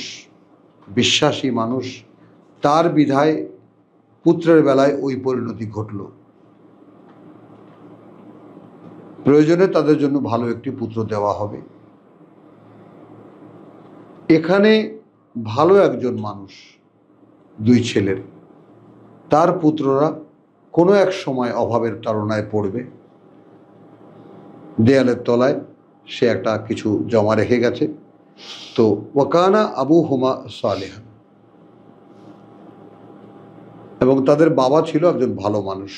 Speaker 1: বিশ্বাসী মানুষ, তার বিধায় পুত্রের বেলায় ওই পরিণতি ঘটল। প্রয়োজনে তাদের জন্য ভালো একটি পুত্র দেওয়া হবে। এখানে ভালো একজন মানুষ, দুই ছেলের, তার পুত্ররা কোনো এক সময় অভাবের তাড়নায় পড়বে, দেয়ালের তলায় সে একটা কিছু জমা রেখে গেছে। তো ওয়াকানা আবু হুমা সালেহা, এবং তাদের বাবা ছিল একজন ভালো মানুষ।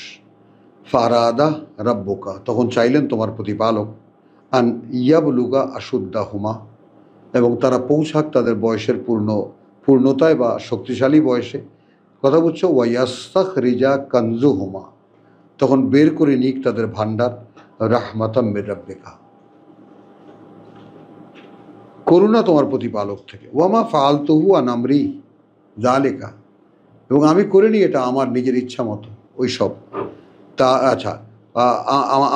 Speaker 1: ফারাদা রাব্বুকা, তখন চাইলেন তোমার প্রতিপালক, আন ইয়াবলুগা আশুদ্দা হুমা, এবং তারা পৌঁছাক তাদের বয়সের পূর্ণতায় বা শক্তিশালী বয়সে। কথা বুঝছো? ওয়াইয়াস্তাখরিজা কানজু হুমা, তখন বের করে নিক তাদের ভান্ডার, রাহমাতাম মির রাব্বিকা, করুণা তোমার প্রতিপালক থেকে। ওয়ামা ফাআলতুহু আন আমরি যালিকা, এবং আমি করিনি এটা আমার নিজের ইচ্ছা মতো, ওই সব তা, আচ্ছা,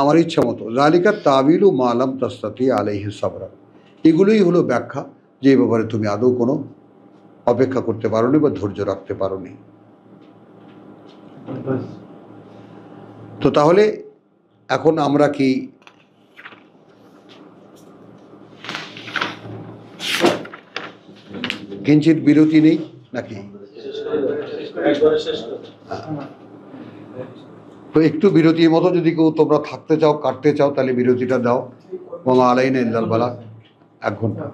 Speaker 1: আমার ইচ্ছা মতো। যালিকা তাবিলু মা লাম তাস্তাতি আলাইহি সাবরা, এগুলোই হলো ব্যাখ্যা যে ব্যাপারে তুমি আদৌ কোনো অপেক্ষা করতে পারোনি বা ধৈর্য রাখতে পারোনি। তো তাহলে এখন আমরা কি কিঞ্চিত বিরতি নেই নাকি? তো একটু বিরতির মতো যদি কেউ তোমরা থাকতে চাও, কাটতে চাও, তাহলে বিরতিটা দাও। ওমা আলাইনা ইল্লাল বালাগ, 1 ঘন্টা।